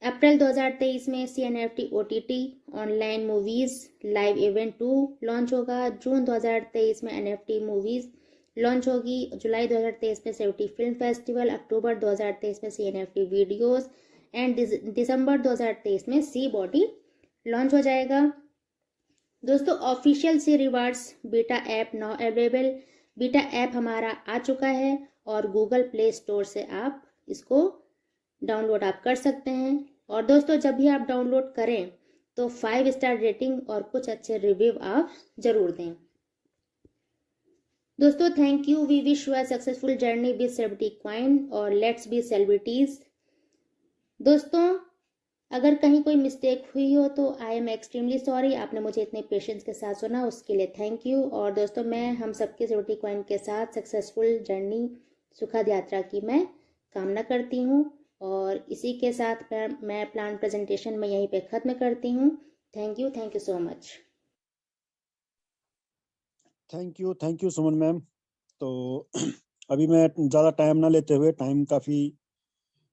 अप्रैल 2023 में CNFT OTT online movies live event 2 launch होगा। जून 2023 में NFT मूवीज लॉन्च होगी। जुलाई 2023 में सेलिब्रिटी फिल्म फेस्टिवल, अक्टूबर 2023 में CNFT वीडियोस एंड दिसंबर 2023 में सी बॉडी लॉन्च हो जाएगा। दोस्तों official C rewards beta app now available. Beta app हमारा आ चुका है और गूगल प्ले स्टोर से आप इसको डाउनलोड आप कर सकते हैं। और दोस्तों जब भी आप डाउनलोड करें तो 5 स्टार रेटिंग और कुछ अच्छे रिव्यू आप जरूर दें। दोस्तों thank you, we wish you a successful journey with celebrity coin और लेट्स बी सेलिब्रिटीज। दोस्तों अगर कहीं कोई मिस्टेक हुई हो तो आई एम एक्सट्रीमली सॉरी। आपने मुझे इतने पेशेंस के साथ सुना, उसके लिए थैंक यू। और दोस्तों मैं हम सबके सेलिब्रिटी क्वाइन के साथ सक्सेसफुल जर्नी सुखद यात्रा की मैं कामना करती हूँ। और इसी के साथ मैं प्लान प्रेजेंटेशन में यहीं पे ख़त्म करती हूँ। Thank you so much. Thank you Suman ma'am. तो अभी मैं ज़्यादा टाइम ना लेते हुए, टाइम काफ़ी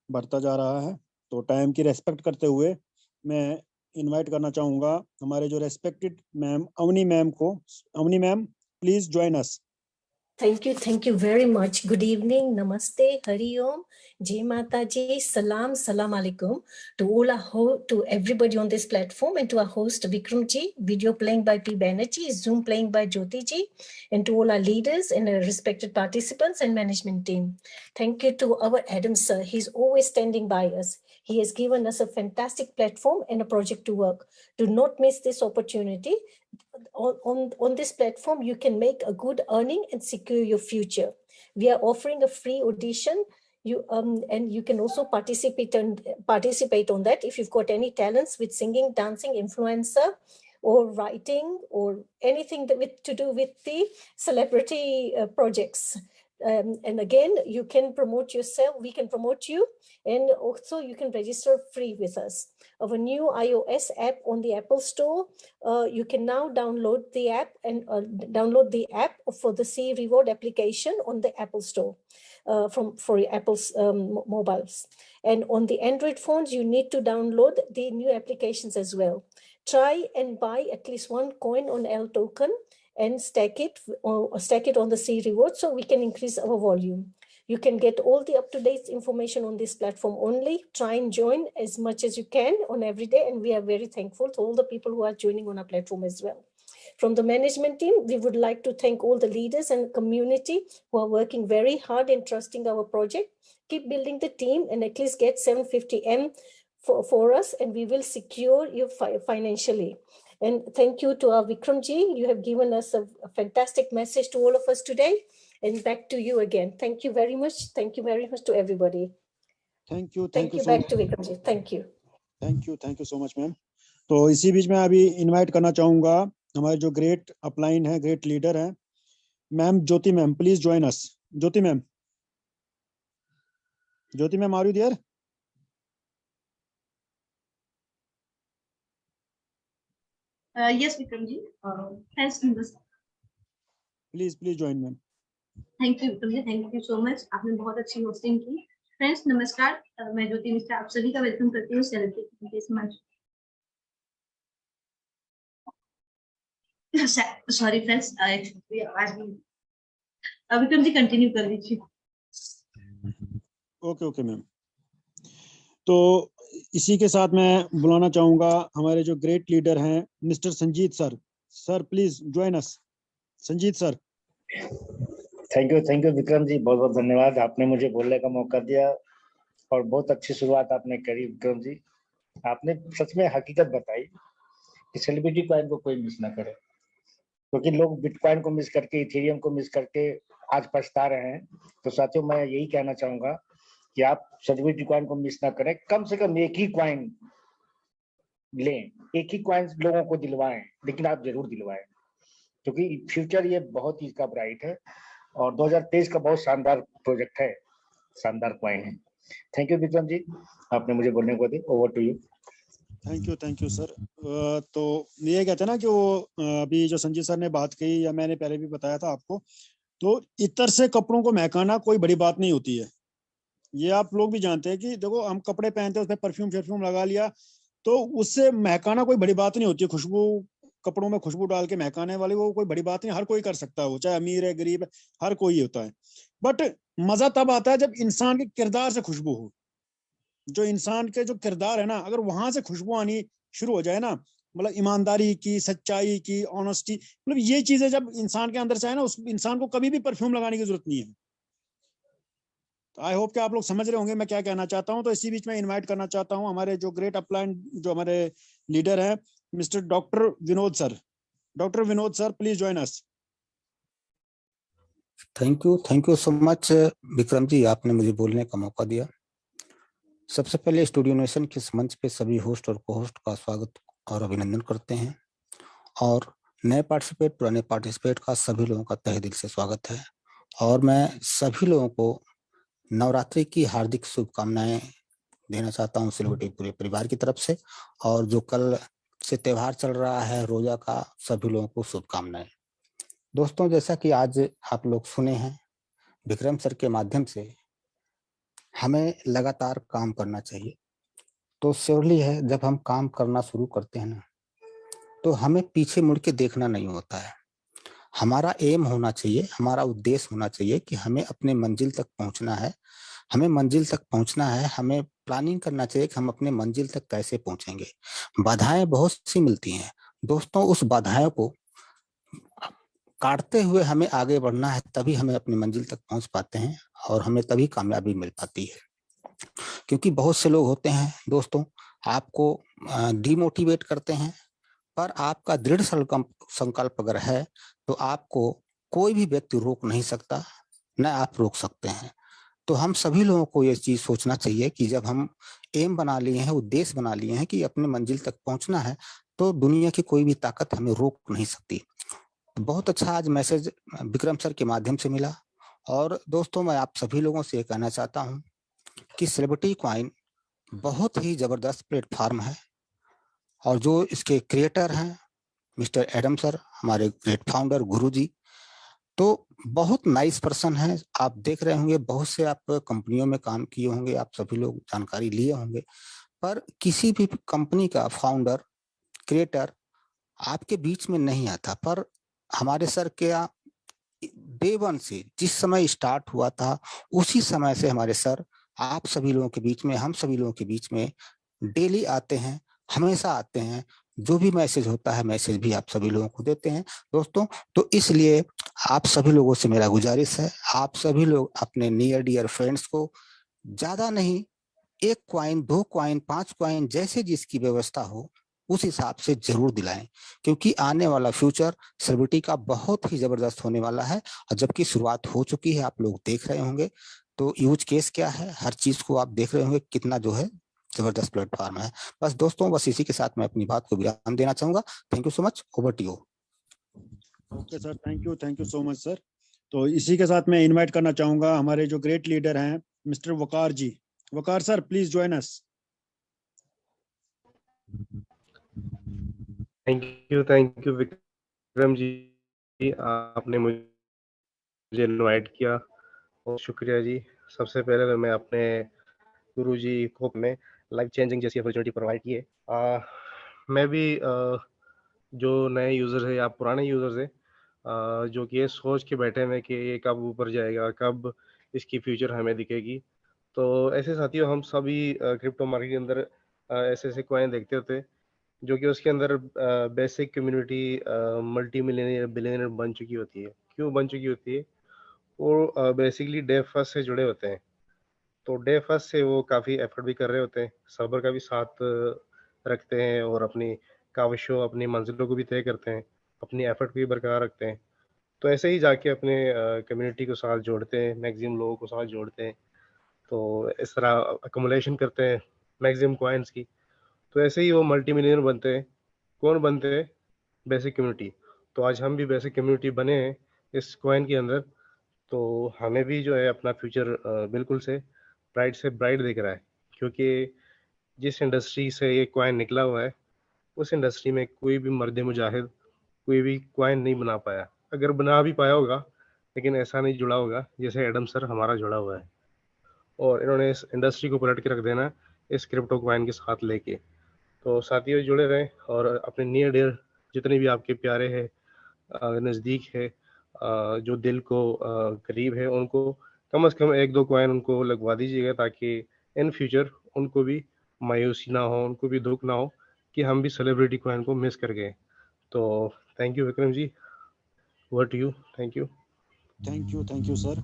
बढ़ता जा रहा है, तो टाइम की रेस्पेक्ट करते हुए मैं इनवाइट करना चाहूँगा हमारे जो रेस्पेक्टेड मैम अवनी मैम को। Avni ma'am please join us. Thank you very much. Good evening, namaste, hari om, jai mata ji, salam alaikum to everybody on this platform, and to our host Vikram ji, video playing by P. Banerjee, Zoom playing by Jyoti ji, and to all our leaders and our respected participants and management team. Thank you to our Adam sir. He's always standing by us. He has given us a fantastic platform and a project to work. Do not miss this opportunity. On this platform, you can make a good earning and secure your future. We are offering a free audition. And you can also participate on that if you've got any talents with singing, dancing, influencer, or writing, or anything to do with the celebrity projects. And again, you can promote yourself, we can promote you, and also you can register free with us. Our new iOS app on the Apple Store, you can now download the app for the C Reward application on the Apple Store for Apple's mobiles. And on the Android phones, you need to download the new applications as well. Try and buy at least one coin on L token and stack it on the C Reward so we can increase our volume. You can get all the up-to-date information on this platform only. Try and join as much as you can on every day, and we are very thankful to all the people who are joining on our platform as well. From the management team, we would like to thank all the leaders and community who are working very hard in trusting our project. Keep building the team and at least get 750M for us, and we will secure you financially. And thank you to our Vikram ji. You have given us a fantastic message to all of us today. And back to you again. Thank you very much. Thank you very much to everybody. Thank you. Thank you back to Vikram ji. Thank you. Thank you so much, ma'am. तो इसी बीच में अभी इनवाइट करना चाहूंगा हमारे जो ग्रेट अपलाइन है, ग्रेट लीडर है, ma'am Jyoti ma'am, please join us. Jyoti ma'am, are you there? Yes, Vikram ji. Thanks, Please join, ma'am. Thank you, Vikram ji. Thank you so much. आपने बहुत अच्छी hosting की. Friends, नमस्कार. मैं ज्योति मिश्रा आप सभी का वेलकम करती हूँ सेलिब्रिटी के मंच. Sorry, friends. Vikram ji continue कर लीजिए. Okay ma'am. तो इसी के साथ मैं बुलाना चाहूंगा हमारे जो ग्रेट लीडर हैं mister Sanjeet sir. Sir please join us. Sanjeet sir. Thank you Vikram ji, बहुत बहुत धन्यवाद. आपने मुझे बोलने का मौका दिया और बहुत अच्छी शुरुआत आपने करी विक्रम जी. आपने सच में हकीकत बताई कि सेलिब्रिटी कॉइन को कोई मिस ना करे, क्योंकि लोग बिटकॉइन को मिस करके, इथेरियम को मिस करके आज पछता रहे हैं. तो साथियों, मैं यही कहना चाहूंगा कि आप सेलिब्रिटी कॉइन को मिस ना करें. कम से कम एक ही कॉइन लें, एक ही कॉइन लोगों को दिलवाएं, लेकिन आप जरूर दिलवाएं, क्योंकि फ्यूचर ये बहुत ही इसका ब्राइट है और 2023 का बहुत शानदार प्रोजेक्ट है, शानदार कॉइन है. थैंक यू विक्रम जी, आपने मुझे बोलने को दी. Over to you. Thank you sir. तो ये कहते हैं ना कि वो अभी जो संजीत सर ने बात कही, या मैंने पहले भी बताया था आपको, तो इत्र से कपड़ों को महकाना कोई बड़ी बात नहीं होती है. ये आप लोग भी जानते हैं कि देखो, हम कपड़े पहनते हैं, उसमें परफ्यूम लगा लिया, तो उससे महकाना कोई बड़ी बात नहीं होती है. खुशबू, कपड़ों में खुशबू डाल के महकाने वाली वो कोई बड़ी बात नहीं, हर कोई कर सकता है, वो चाहे अमीर है गरीब है, हर कोई होता है. बट मजा तब आता है जब इंसान के किरदार से खुशबू हो. जो इंसान के जो किरदार है ना, अगर वहां से खुशबू आनी शुरू हो जाए ना, मतलब ईमानदारी की, सच्चाई की, ऑनेस्टी, मतलब ये चीजें जब इंसान के अंदर से आए ना, उस इंसान को कभी भी परफ्यूम लगाने की जरूरत नहीं है. तो आई होप कि आप लोग समझ रहे होंगे मैं क्या कहना चाहता हूं. तो इसी बीच में इनवाइट करना चाहता हूं हमारे जो ग्रेट अपलाइन, जो हमारे लीडर हैं, mister doctor Vinod sir. Doctor Vinod sir, please join us. Thank you so much Vikram ji, आपने मुझे बोलने का मौका दिया. सबसे पहले स्टूडियो नेशन के इस मंच पे सभी होस्ट और को होस्ट का स्वागत और अभिनंदन करते हैं, और नए पार्टिसिपेट, पुराने पार्टिसिपेट का सभी लोगों का तहे दिल से स्वागत है. और मैं सभी लोगों को नवरात्रि की हार्दिक शुभकामनाएं देना चाहता हूं सेलिब्रिटी पूरे परिवार की तरफ से. और जो कल से त्योहार चल रहा है रोजा का, सभी लोगों को शुभकामनाएं. दोस्तों, जैसा कि आज आप लोग सुने हैं विक्रम सर के माध्यम से, हमें लगातार काम करना चाहिए. तो श्योरली है, जब हम काम करना शुरू करते हैं ना, तो हमें पीछे मुड़ के देखना नहीं होता है. हमारा एम होना चाहिए, हमारा उद्देश्य होना चाहिए कि हमें अपने मंजिल तक पहुंचना है, हमें मंजिल तक पहुंचना है, हमें प्लानिंग करना चाहिए कि हम अपने मंजिल तक कैसे पहुंचेंगे। बाधाएं बहुत सी मिलती हैं दोस्तों, उस बाधाओं को काटते हुए हमें आगे बढ़ना है, तभी हमें अपनी मंजिल तक पहुंच पाते हैं और हमें तभी कामयाबी मिल पाती है। क्योंकि बहुत से लोग होते हैं दोस्तों, आपको डिमोटिवेट करते हैं, पर आपका दृढ़ संकल्प अगर है तो आपको कोई भी व्यक्ति रोक नहीं सकता, न आप रोक सकते हैं। तो हम सभी लोगों को ये चीज सोचना चाहिए कि जब हम एम बना लिए हैं, उद्देश्य बना लिए हैं कि अपने मंजिल तक पहुंचना है, तो दुनिया की कोई भी ताकत हमें रोक नहीं सकती। बहुत अच्छा आज मैसेज विक्रम सर के माध्यम से मिला। और दोस्तों, मैं आप सभी लोगों से कहना चाहता हूं कि सेलिब्रिटी कॉइन बहुत ही जबरदस्त प्लेटफॉर्म है, और जो इसके क्रिएटर हैं मिस्टर एडम सर, हमारे ग्रेट फाउंडर गुरुजी, तो बहुत नाइस पर्सन है। आप देख रहे होंगे, बहुत से आप कंपनियों में काम किए होंगे, आप सभी लोग जानकारी लिए होंगे, पर किसी भी कंपनी का फाउंडर क्रिएटर आपके बीच में नहीं आता। पर हमारे सर के डे वन से जिस समय स्टार्ट हुआ था, उसी समय से हमारे सर आप सभी लोगों के बीच में, हम सभी लोगों के बीच में डेली आते हैं, हमेशा आते हैं। जो भी मैसेज होता है, मैसेज भी आप सभी लोगों को देते हैं दोस्तों। तो इसलिए आप सभी लोगों से मेरा गुजारिश है, आप सभी लोग अपने नियर डियर फ्रेंड्स को ज्यादा नहीं, 1 कॉइन, 2 कॉइन, 5 कॉइन, जैसे जिसकी व्यवस्था हो उस हिसाब से जरूर दिलाएं, क्योंकि आने वाला फ्यूचर सेलिब्रिटी का बहुत ही जबरदस्त होने वाला है। और जबकि शुरुआत हो चुकी है, आप लोग देख रहे होंगे, तो यूज केस क्या है, हर चीज को आप देख रहे होंगे, कितना जो है जबरदस्त प्लेटफॉर्म है। बस दोस्तों, बस इसी के साथ मैं अपनी बात को विराम देना चाहूंगा। Thank you so much, over to you. Okay sir, thank you so much sir. तो इसी के साथ मैं इनवाइट करना चाहूंगा हमारे जो ग्रेट लीडर हैं mister Waqar ji. Waqar sir, please join us. Thank you Vikram ji, आपने मुझे इनवाइट किया, और शुक्रिया जी। सबसे पहले तो मैं अपने गुरु जी को में लाइफ चेंजिंग जैसी अपॉर्चुनिटी प्रोवाइड की है। मैं भी जो नए यूज़र है या पुराने यूज़र्स है जो कि ये सोच के बैठे हैं कि ये कब ऊपर जाएगा, कब इसकी फ्यूचर हमें दिखेगी, तो ऐसे साथियों हम सभी क्रिप्टो मार्केट के अंदर ऐसे ऐसे कॉइन देखते होते हैं जो कि उसके अंदर basic community multi millionaire billionaire बन चुकी होती है। क्यों बन चुकी होती है? वो बेसिकली डे फर्स्ट से जुड़े होते हैं, तो डे फर्स्ट से वो काफ़ी एफर्ट भी कर रहे होते हैं, सर्वर का भी साथ रखते हैं, और अपनी काविशों, अपनी मंजिलों को भी तय करते हैं, अपनी एफर्ट भी बरकरार रखते हैं। तो ऐसे ही जाके अपने कम्युनिटी को साथ जोड़ते हैं, मैक्सिमम लोगों को साथ जोड़ते हैं, तो इस तरह अकोमोलेशन करते हैं मैक्सिमम कॉइन्स की। तो ऐसे ही वो मल्टी मिलियनर बनते हैं। कौन बनते हैं? Basic community. तो आज हम भी बेसिक कम्युनिटी बने हैं इस कॉइन के अंदर, तो हमें भी जो है अपना फ्यूचर बिल्कुल से ब्राइट दिख रहा है, क्योंकि जिस इंडस्ट्री से ये कॉइन निकला हुआ है, उस इंडस्ट्री में कोई भी मर्द मुजाहिद कोई भी कॉइन नहीं बना पाया। अगर बना भी पाया होगा, लेकिन ऐसा नहीं जुड़ा होगा जैसे एडम सर हमारा जुड़ा हुआ है, और इन्होंने इस इंडस्ट्री को पलट के रख देना इस क्रिप्टो कॉइन के साथ लेके। तो साथियों, जुड़े रहें, और अपने नियर डियर जितने भी आपके प्यारे हैं, नज़दीक है, जो दिल को करीब है, उनको कम से कम 1-2 कॉइन उनको लगवा दीजिएगा, ताकि इन फ्यूचर उनको भी मायूसी ना हो, उनको भी दुख ना हो कि हम भी सेलिब्रिटी कॉइन को मिस कर गए। तो thank you Vikram ji, over to you. Thank you sir.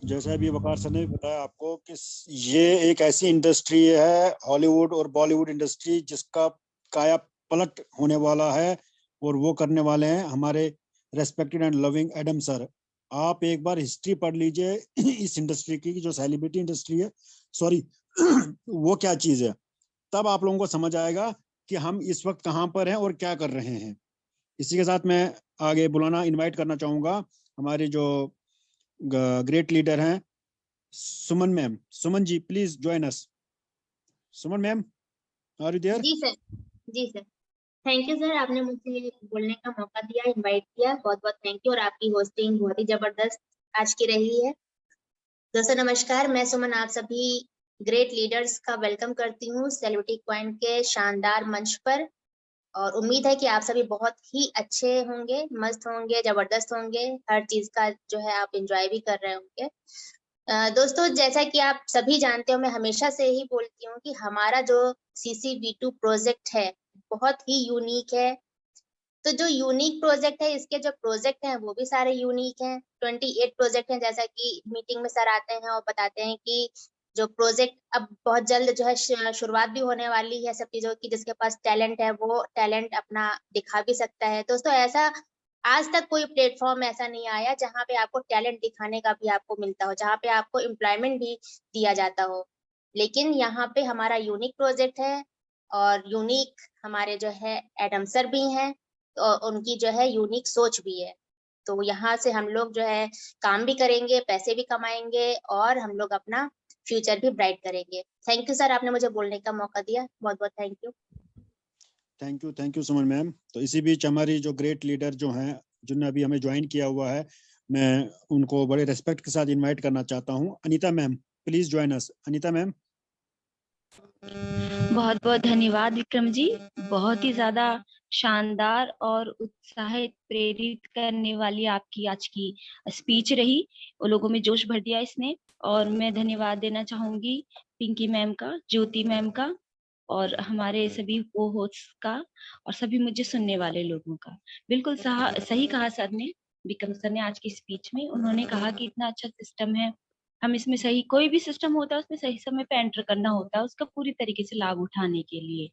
जैसा अभी वकार सर ने बताया आपको कि ये एक ऐसी इंडस्ट्री है, हॉलीवुड और बॉलीवुड इंडस्ट्री, जिसका काया पलट होने वाला है, और वो करने वाले हैं हमारे respected and loving Adam sir. आप एक बार हिस्ट्री पढ़ लीजिए इस इंडस्ट्री की, जो सेलिब्रिटी इंडस्ट्री है, सॉरी वो क्या चीज है, तब आप लोगों को समझ आएगा कि हम इस वक्त कहाँ पर हैं और क्या कर रहे हैं। इसी के साथ मैं आगे बुलाना इनवाइट करना चाहूंगा हमारे जो ग्रेट लीडर हैं Suman ma'am. Suman ji, please join us. Suman ma'am, are you there? जी सर, थैंक यू सर, आपने मुझे बोलने का मौका दिया, इनवाइट किया, बहुत बहुत थैंक यू। और आपकी होस्टिंग बहुत ही जबरदस्त आज की रही है। दोस्तों नमस्कार, मैं सुमन आप सभी ग्रेट लीडर्स का वेलकम करती हूँ सेलिब्रिटी कॉइन के शानदार मंच पर। और उम्मीद है कि आप सभी बहुत ही अच्छे होंगे, मस्त होंगे, जबरदस्त होंगे, हर चीज का जो है आप एंजॉय भी कर रहे होंगे। दोस्तों, जैसा कि आप सभी जानते हो, मैं हमेशा से ही बोलती हूँ कि हमारा जो CCV2 प्रोजेक्ट है बहुत ही यूनिक है। तो जो यूनिक प्रोजेक्ट है, इसके जो प्रोजेक्ट हैं वो भी सारे यूनिक हैं। 28 प्रोजेक्ट हैं, जैसा कि मीटिंग में सर आते हैं और बताते हैं कि जो प्रोजेक्ट अब बहुत जल्द जो है शुरुआत भी होने वाली है सब चीजों की। जिसके पास टैलेंट है वो टैलेंट अपना दिखा भी सकता है। दोस्तों, ऐसा आज तक कोई प्लेटफॉर्म ऐसा नहीं आया जहाँ पे आपको टैलेंट दिखाने का भी आपको मिलता हो, जहाँ पे आपको एम्प्लॉयमेंट भी दिया जाता हो। लेकिन यहाँ पे हमारा यूनिक प्रोजेक्ट है और यूनिक हमारे जो है एडम सर भी हैं, तो उनकी जो है यूनिक सोच भी है। तो यहाँ से हम लोग जो है काम भी करेंगे, पैसे भी कमाएंगे और हम लोग अपना फ्यूचर भी ब्राइट करेंगे। थैंक यू सर, आपने मुझे बोलने का मौका दिया, बहुत बहुत thank you. Thank you so much ma'am. तो इसी बीच हमारी जो ग्रेट लीडर जो हैं, जिन्होंने अभी हमें ज्वाइन किया हुआ है, मैं उनको बड़े रेस्पेक्ट के साथ इनवाइट करना चाहता हूँ। Anita ma'am, please join us. Anita ma'am. बहुत बहुत धन्यवाद विक्रम जी। बहुत ही ज्यादा शानदार और उत्साहित प्रेरित करने वाली आपकी आज की स्पीच रही। वो लोगों में जोश भर दिया इसने। और मैं धन्यवाद देना चाहूंगी पिंकी मैम का, ज्योति मैम का और हमारे सभी को होस्ट का और सभी मुझे सुनने वाले लोगों का। बिल्कुल सही कहा सर ने, विक्रम सर ने आज की स्पीच में। उन्होंने कहा कि इतना अच्छा सिस्टम है, हम इसमें सही, कोई भी सिस्टम होता है उसमें सही समय पे एंटर करना होता है उसका पूरी तरीके से लाभ उठाने के लिए।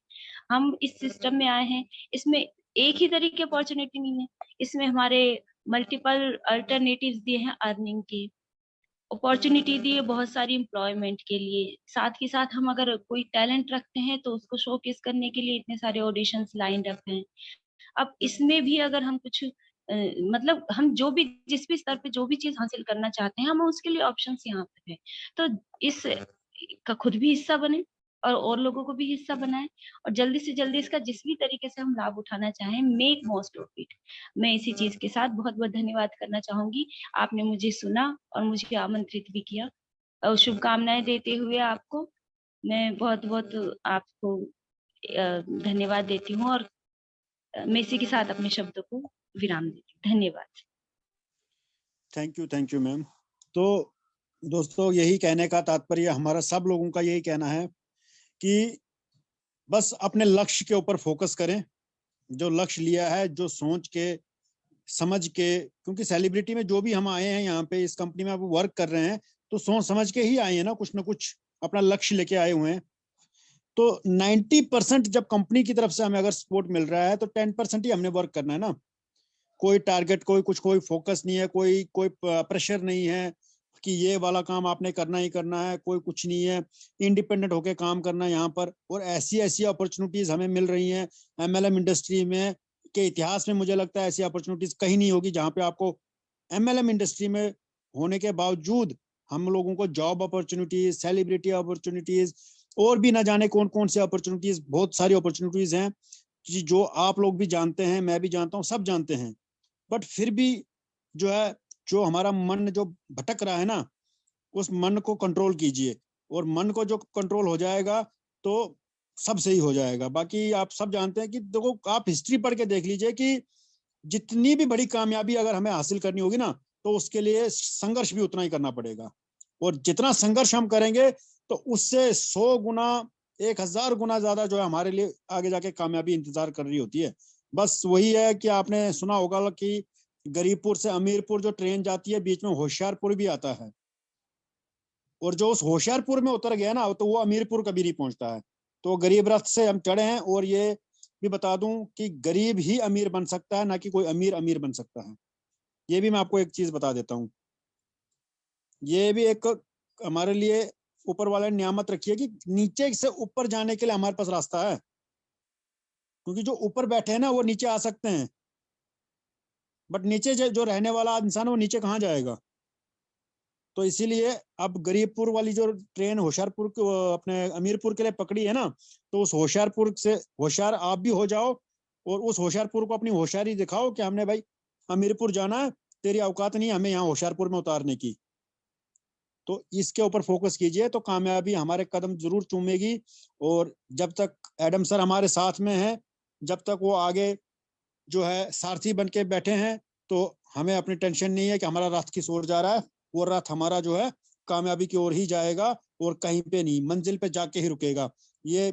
हम इस सिस्टम में आए हैं, इसमें एक ही तरीके अपॉर्चुनिटी नहीं है, इसमें हमारे मल्टीपल अल्टरनेटिव्स दिए हैं अर्निंग के, अपॉर्चुनिटी दी है बहुत सारी एम्प्लॉयमेंट के लिए। साथ ही साथ हम अगर कोई टैलेंट रखते हैं तो उसको शोकेस करने के लिए इतने सारे ऑडिशंस लाइन रखते हैं। अब इसमें भी अगर हम कुछ मतलब हम जो भी जिस भी स्तर पे जो भी चीज हासिल करना चाहते हैं, हम उसके लिए ऑप्शंस यहाँ पे है। तो इस का खुद भी हिस्सा बने और लोगों को भी हिस्सा बनाए और जल्दी से जल्दी इसका जिस भी तरीके से हम लाभ उठाना चाहें, मेक मोस्ट ऑफ इट। मैं इसी चीज के साथ बहुत बहुत धन्यवाद करना चाहूंगी। आपने मुझे सुना और मुझे आमंत्रित भी किया और शुभकामनाएं देते हुए आपको मैं बहुत बहुत आपको धन्यवाद देती हूँ और मैं इसी के साथ अपने शब्दों को विराम देती हूँ। धन्यवाद। Thank you ma'am. तो दोस्तों, यही कहने का तात्पर्य, हमारा सब लोगों का यही कहना है कि बस अपने लक्ष्य के ऊपर फोकस करें। जो लक्ष्य लिया है, जो सोच के समझ के, क्योंकि सेलिब्रिटी में जो भी हम आए हैं यहाँ पे इस कंपनी में आप वर्क कर रहे हैं तो सोच समझ के ही आए हैं ना, कुछ ना कुछ अपना लक्ष्य लेके आए हुए हैं। तो 90% जब कंपनी की तरफ से हमें अगर सपोर्ट मिल रहा है तो 10% ही हमने वर्क करना है ना। कोई टारगेट, कोई फोकस नहीं है, कोई प्रेशर नहीं है कि ये वाला काम आपने करना ही करना है, कोई कुछ नहीं है। इंडिपेंडेंट होके काम करना है यहाँ पर। और ऐसी अपॉर्चुनिटीज हमें मिल रही हैं MLM इंडस्ट्री में के इतिहास में। मुझे लगता है ऐसी अपॉर्चुनिटीज कहीं नहीं होगी जहाँ पे आपको MLM इंडस्ट्री में होने के बावजूद हम लोगों को जॉब अपॉर्चुनिटीज, सेलिब्रिटी अपॉर्चुनिटीज और भी ना जाने कौन कौन सी अपॉर्चुनिटीज, बहुत सारी अपॉर्चुनिटीज हैं जो आप लोग भी जानते हैं, मैं भी जानता हूँ, सब जानते हैं। बट फिर भी जो है, जो हमारा मन जो भटक रहा है ना, उस मन को कंट्रोल कीजिए। और मन को जो कंट्रोल हो जाएगा तो सब सही हो जाएगा। बाकी आप सब जानते हैं कि देखो, आप हिस्ट्री पढ़ के देख लीजिए कि जितनी भी बड़ी कामयाबी अगर हमें हासिल करनी होगी ना, तो उसके लिए संघर्ष भी उतना ही करना पड़ेगा। और जितना संघर्ष हम करेंगे तो उससे 100 गुना, 1000 गुना ज्यादा जो है हमारे लिए आगे जाके कामयाबी इंतजार कर रही होती है। बस वही है कि आपने सुना होगा कि गरीबपुर से अमीरपुर जो ट्रेन जाती है, बीच में होशियारपुर भी आता है। और जो उस होशियारपुर में उतर गया ना, तो वो अमीरपुर कभी नहीं पहुंचता है। तो गरीब रथ से हम चढ़े हैं। और ये भी बता दूं कि गरीब ही अमीर बन सकता है, ना कि कोई अमीर बन सकता है। ये भी मैं आपको एक चीज बता देता हूँ। ये भी एक हमारे लिए ऊपर वाले ने नियामत रखी है कि नीचे से ऊपर जाने के लिए हमारे पास रास्ता है। क्योंकि जो ऊपर बैठे हैं ना, वो नीचे आ सकते हैं, बट नीचे जो रहने वाला इंसान है वो नीचे कहाँ जाएगा। तो इसीलिए अब गरीबपुर वाली जो ट्रेन होशियारपुर अपने अमीरपुर के लिए पकड़ी है ना, तो उस होशियारपुर से होशियार आप भी हो जाओ और उस होशियारपुर को अपनी होशियारी दिखाओ कि हमने भाई अमीरपुर जाना है, तेरी औकात नहीं हमें यहाँ होशियारपुर में उतारने की। तो इसके ऊपर फोकस कीजिए तो कामयाबी हमारे कदम जरूर चूमेगी। और जब तक एडम सर हमारे साथ में है, जब तक वो आगे जो है सारथी बन के बैठे हैं तो हमें अपनी टेंशन नहीं है कि हमारा रथ किस ओर जा रहा है। वो रथ हमारा जो है कामयाबी की ओर ही जाएगा और कहीं पे नहीं, मंजिल पे जाके ही रुकेगा। ये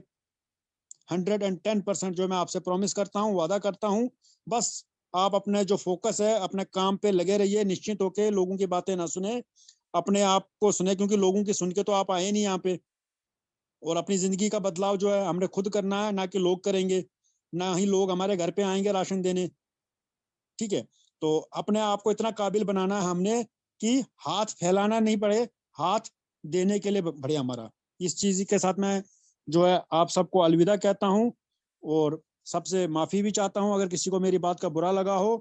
110% जो मैं आपसे प्रॉमिस करता हूँ, वादा करता हूँ। बस आप अपने जो फोकस है अपने काम पे लगे रहिए, निश्चित होके लोगों की बातें ना सुने, अपने आप को सुने, क्योंकि लोगों की सुन के तो आप आए नहीं यहाँ पे। और अपनी जिंदगी का बदलाव जो है हमने खुद करना है, ना कि लोग करेंगे, ना ही लोग हमारे घर पे आएंगे राशन देने। ठीक है, तो अपने आप को इतना काबिल बनाना है हमने कि हाथ फैलाना नहीं पड़े, हाथ देने के लिए बढ़े हमारा। इस चीज के साथ मैं जो है आप सबको अलविदा कहता हूँ और सबसे माफी भी चाहता हूँ अगर किसी को मेरी बात का बुरा लगा हो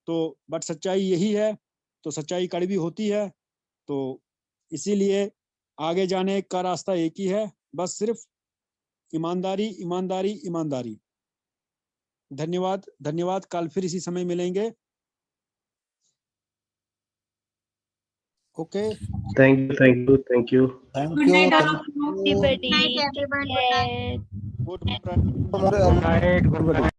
तो। बट सच्चाई यही है, तो सच्चाई कड़वी होती है, तो इसीलिए आगे जाने का रास्ता एक ही है, बस सिर्फ ईमानदारी ईमानदारी ईमानदारी। धन्यवाद धन्यवाद, कल फिर इसी समय मिलेंगे। Okay, thank you thank you thank you. Good night all of you. Everybody, Good night, everyone. take care. Good good night.